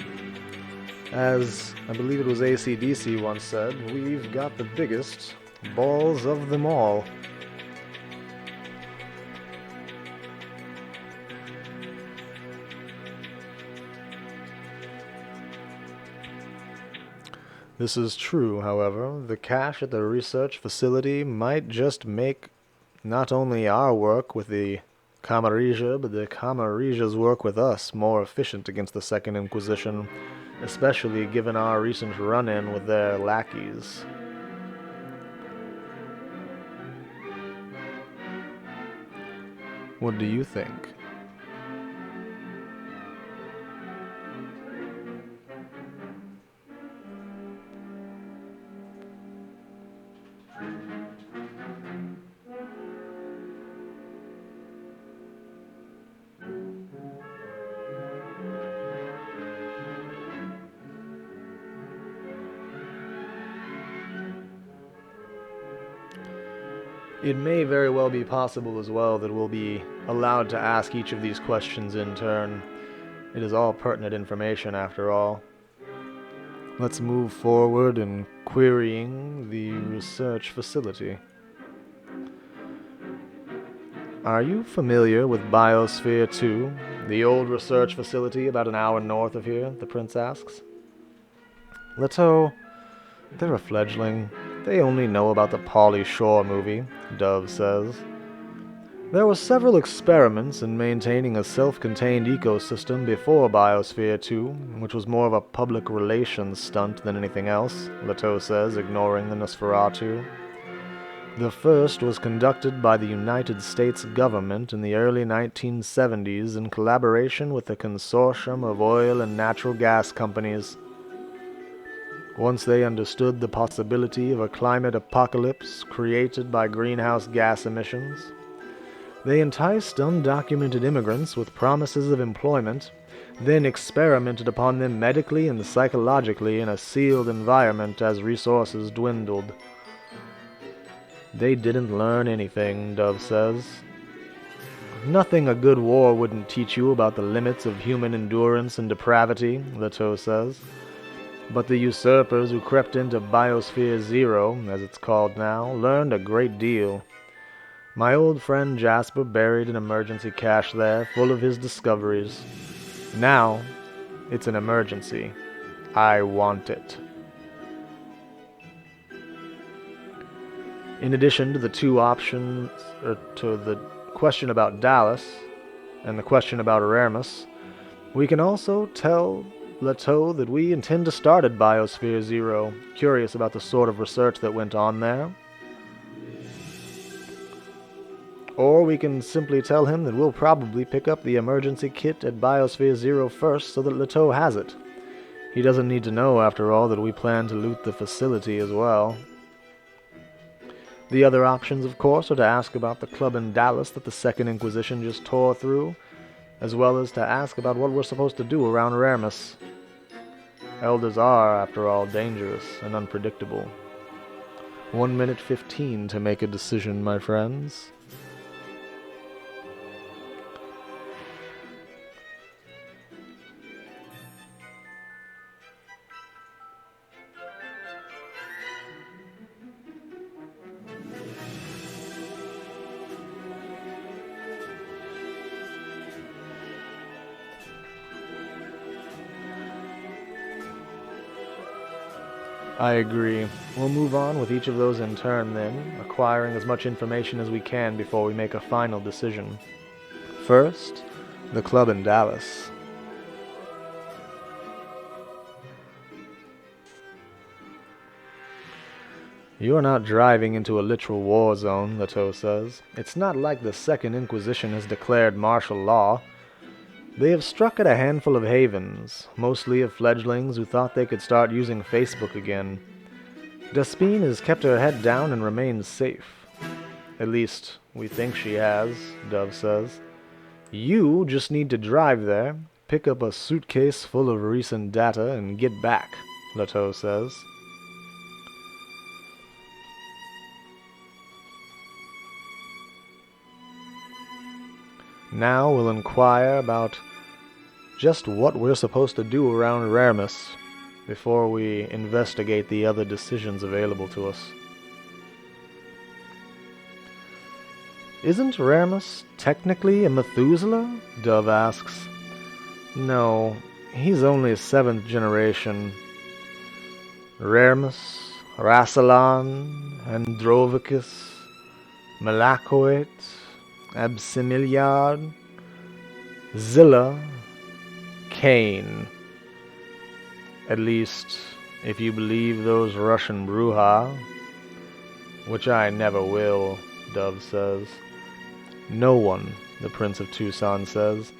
As I believe it was AC/DC once said, we've got the biggest balls of them all. This is true, however. The cache at the research facility might just make not only our work with the Camarilla, but the Camarilla's work with us more efficient against the Second Inquisition, especially given our recent run-in with their lackeys. What do you think? It may very well be possible as well that we'll be allowed to ask each of these questions in turn. It is all pertinent information after all. Let's move forward in querying the research facility. Are you familiar with Biosphere 2, the old research facility about an hour north of here? The prince asks. Leto, they're a fledgling. They only know about the Pauly Shore movie, Dove says. There were several experiments in maintaining a self-contained ecosystem before Biosphere 2, which was more of a public relations stunt than anything else, Leto says, ignoring the Nosferatu. The first was conducted by the United States government in the early 1970s in collaboration with a consortium of oil and natural gas companies. Once they understood the possibility of a climate apocalypse created by greenhouse gas emissions, they enticed undocumented immigrants with promises of employment, then experimented upon them medically and psychologically in a sealed environment as resources dwindled. They didn't learn anything, Dove says. Nothing a good war wouldn't teach you about the limits of human endurance and depravity, Leto says. But the usurpers who crept into Biosphere Zero, as it's called now, learned a great deal. My old friend Jasper buried an emergency cache there, full of his discoveries. Now, it's an emergency. I want it. In addition to the two options, to the question about Dallas and the question about Aramis, we can also tell Leto that we intend to start at Biosphere Zero, curious about the sort of research that went on there. Or we can simply tell him that we'll probably pick up the emergency kit at Biosphere Zero first so that Leto has it. He doesn't need to know, after all, that we plan to loot the facility as well. The other options, of course, are to ask about the club in Dallas that the Second Inquisition just tore through, as well as to ask about what we're supposed to do around Ramus. Elders are, after all, dangerous and unpredictable. 1 minute 15 to make a decision, my friends. I agree. We'll move on with each of those in turn then, acquiring as much information as we can before we make a final decision. First, the club in Dallas. You are not driving into a literal war zone, Leto says. It's not like the Second Inquisition has declared martial law. They have struck at a handful of havens, mostly of fledglings who thought they could start using Facebook again. Despine has kept her head down and remains safe. At least, we think she has, Dove says. You just need to drive there, pick up a suitcase full of recent data, and get back, Leto says. Now we'll inquire about just what we're supposed to do around Ramus before we investigate the other decisions available to us. Isn't Ramus technically a Methuselah? Dove asks. No, he's only 7th generation. Ramus, Rassilon, Androvicus, Malakoit, Absimiliard, Zilla, Cain. At least, if you believe those Russian Bruja, which I never will, Dove says. No one, the Prince of Tucson says.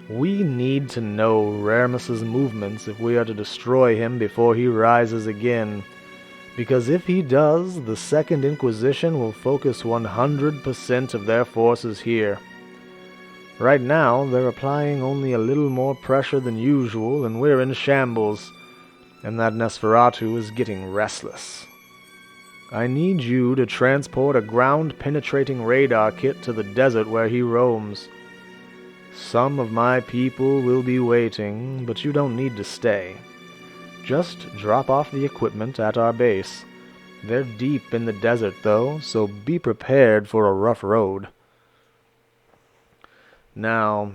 We need to know Ramus's movements if we are to destroy him before he rises again. Because if he does, the Second Inquisition will focus 100% of their forces here. Right now, they're applying only a little more pressure than usual, and we're in shambles, and that Nosferatu is getting restless. I need you to transport a ground-penetrating radar kit to the desert where he roams. Some of my people will be waiting, but you don't need to stay. Just drop off the equipment at our base. They're deep in the desert, though, so be prepared for a rough road. Now,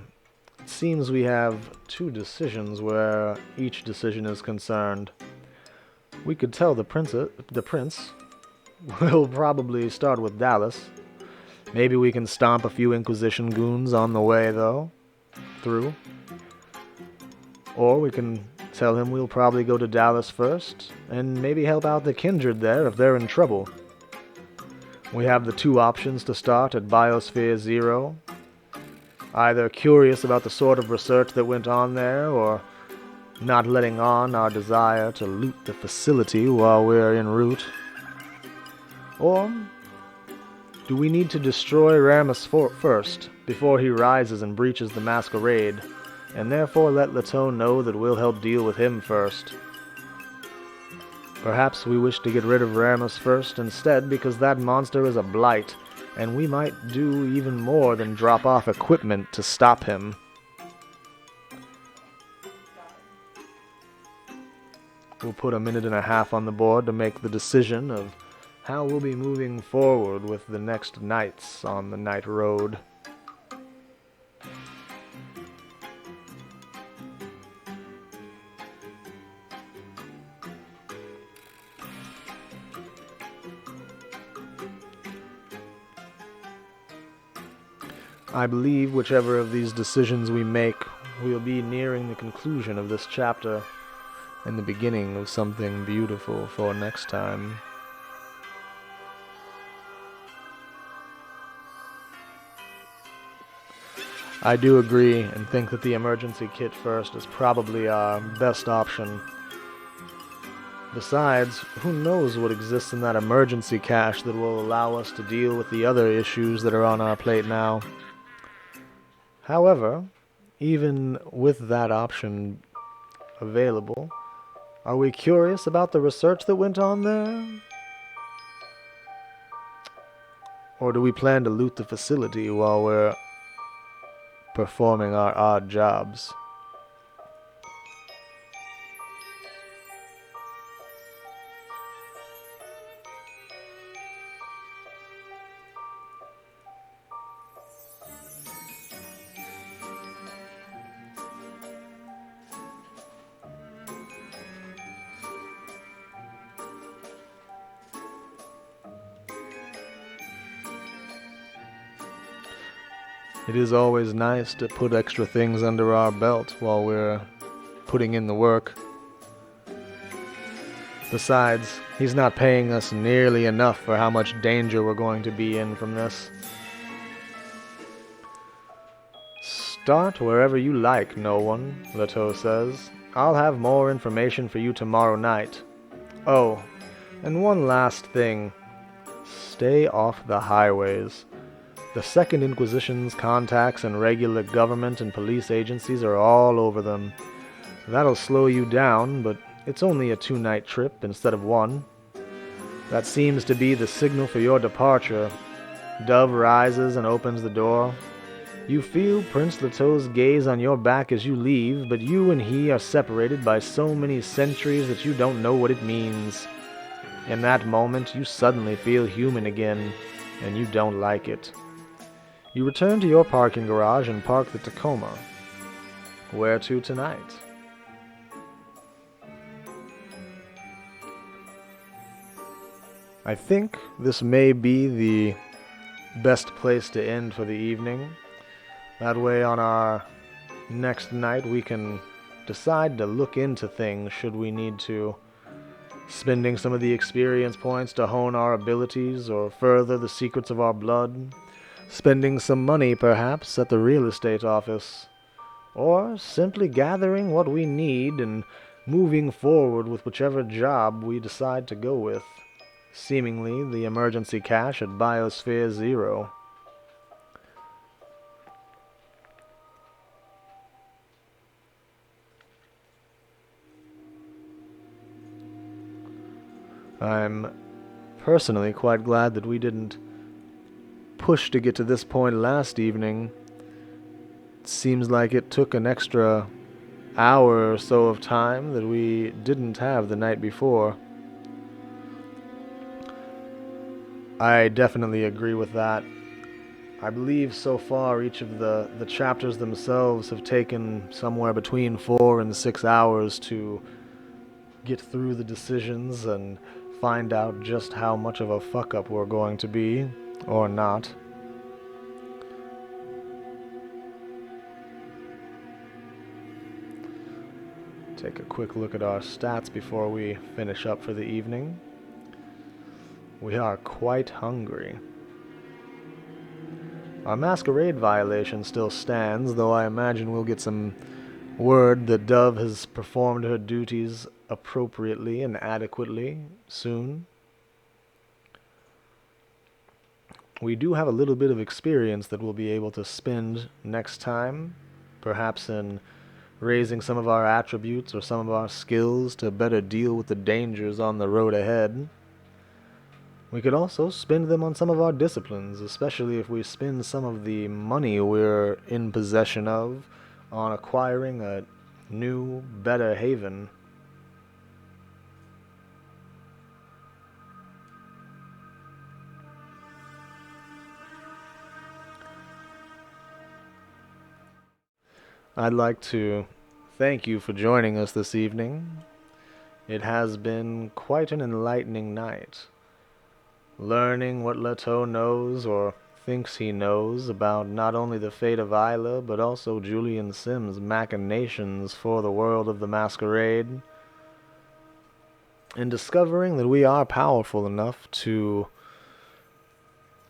it seems we have 2 decisions where each decision is concerned. We could tell the prince we'll probably start with Dallas. Maybe we can stomp a few Inquisition goons on the way, though, through. Or we can tell him we'll probably go to Dallas first, and maybe help out the Kindred there if they're in trouble. We have the 2 options to start at Biosphere 0. Either curious about the sort of research that went on there, or not letting on our desire to loot the facility while we're en route. Or do we need to destroy Ramus first, before he rises and breaches the Masquerade, and therefore let Leto know that we'll help deal with him first? Perhaps we wish to get rid of Ramus first instead, because that monster is a blight, and we might do even more than drop off equipment to stop him. We'll put a minute and a half on the board to make the decision of how we'll be moving forward with the next nights on the night road. I believe whichever of these decisions we make, we'll be nearing the conclusion of this chapter and the beginning of something beautiful for next time. I do agree and think that the emergency kit first is probably our best option. Besides, who knows what exists in that emergency cache that will allow us to deal with the other issues that are on our plate now. However, even with that option available, are we curious about the research that went on there? Or do we plan to loot the facility while we're performing our odd jobs? It is always nice to put extra things under our belt while we're putting in the work. Besides, he's not paying us nearly enough for how much danger we're going to be in from this. Start wherever you like, no one, Leto says. I'll have more information for you tomorrow night. Oh, and one last thing. Stay off the highways. The Second Inquisition's contacts and regular government and police agencies are all over them. That'll slow you down, but it's only a 2-night trip instead of 1. That seems to be the signal for your departure. Dove rises and opens the door. You feel Prince Leto's gaze on your back as you leave, but you and he are separated by so many centuries that you don't know what it means. In that moment, you suddenly feel human again, and you don't like it. You return to your parking garage and park the Tacoma. Where to tonight? I think this may be the best place to end for the evening. That way on our next night we can decide to look into things should we need to. Spending some of the experience points to hone our abilities or further the secrets of our blood. Spending some money, perhaps, at the real estate office, or simply gathering what we need and moving forward with whichever job we decide to go with, seemingly the emergency cash at Biosphere 0. I'm personally quite glad that we didn't push to get to this point last evening. It seems like it took an extra hour or so of time that we didn't have the night before. I definitely agree with that. I believe so far each of the chapters themselves have taken somewhere between 4 and 6 hours to get through the decisions and find out just how much of a fuck-up we're going to be. Or not. Take a quick look at our stats before we finish up for the evening. We are quite hungry. Our Masquerade violation still stands, though I imagine we'll get some word that Dove has performed her duties appropriately and adequately soon. We do have a little bit of experience that we'll be able to spend next time, perhaps in raising some of our attributes or some of our skills to better deal with the dangers on the road ahead. We could also spend them on some of our disciplines, especially if we spend some of the money we're in possession of on acquiring a new, better haven. I'd like to thank you for joining us this evening. It has been quite an enlightening night. Learning what Leto knows or thinks he knows about not only the fate of Isla, but also Julian Sim's machinations for the world of the Masquerade. And discovering that we are powerful enough to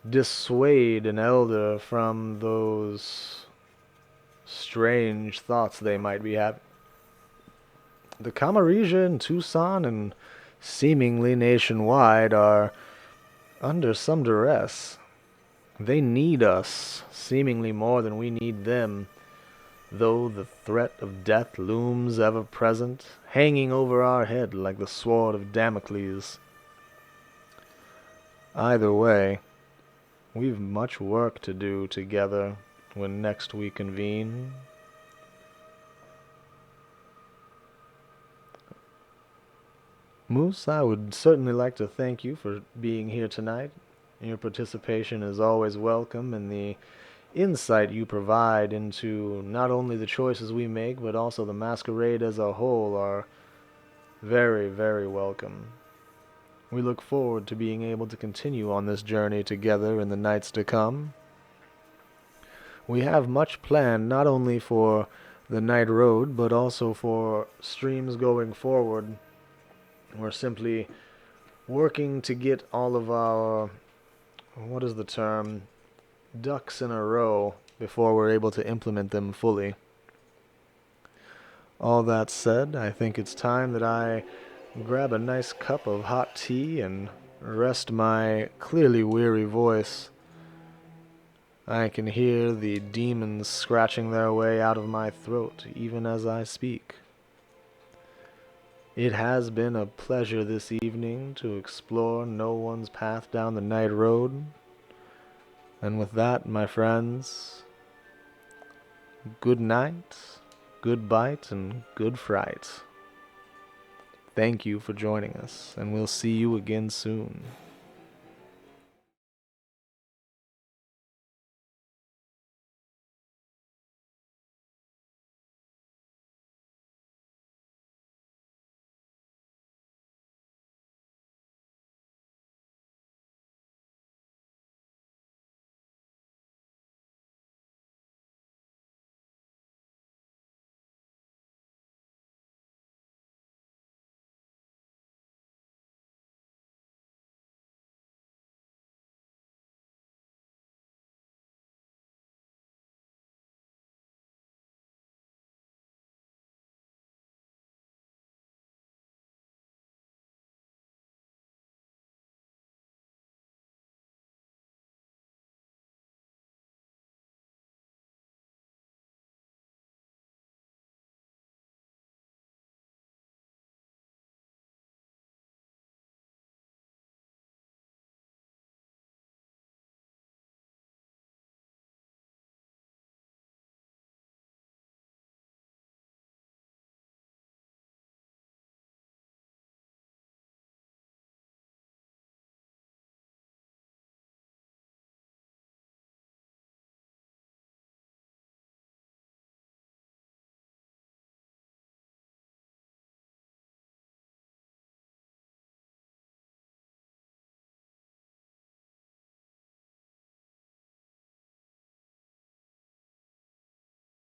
dissuade an elder from those strange thoughts they might be having. The Camarilla in Tucson and seemingly nationwide are under some duress. They need us, seemingly more than we need them. though the threat of death looms ever present, hanging over our head like the sword of Damocles. Either way, we've much work to do together when next we convene. Moose, I would certainly like to thank you for being here tonight. Your participation is always welcome, and the insight you provide into not only the choices we make, but also the masquerade as a whole are very, very welcome. We look forward to being able to continue on this journey together in the nights to come. We have much planned not only for the night road, but also for streams going forward. We're simply working to get all of our, what is the term, ducks in a row before we're able to implement them fully. All that said, I think it's time that I grab a nice cup of hot tea and rest my clearly weary voice. I can hear the demons scratching their way out of my throat even as I speak. It has been a pleasure this evening to explore no one's path down the night road. And with that, my friends, good night, good bite, and good fright. Thank you for joining us, and we'll see you again soon.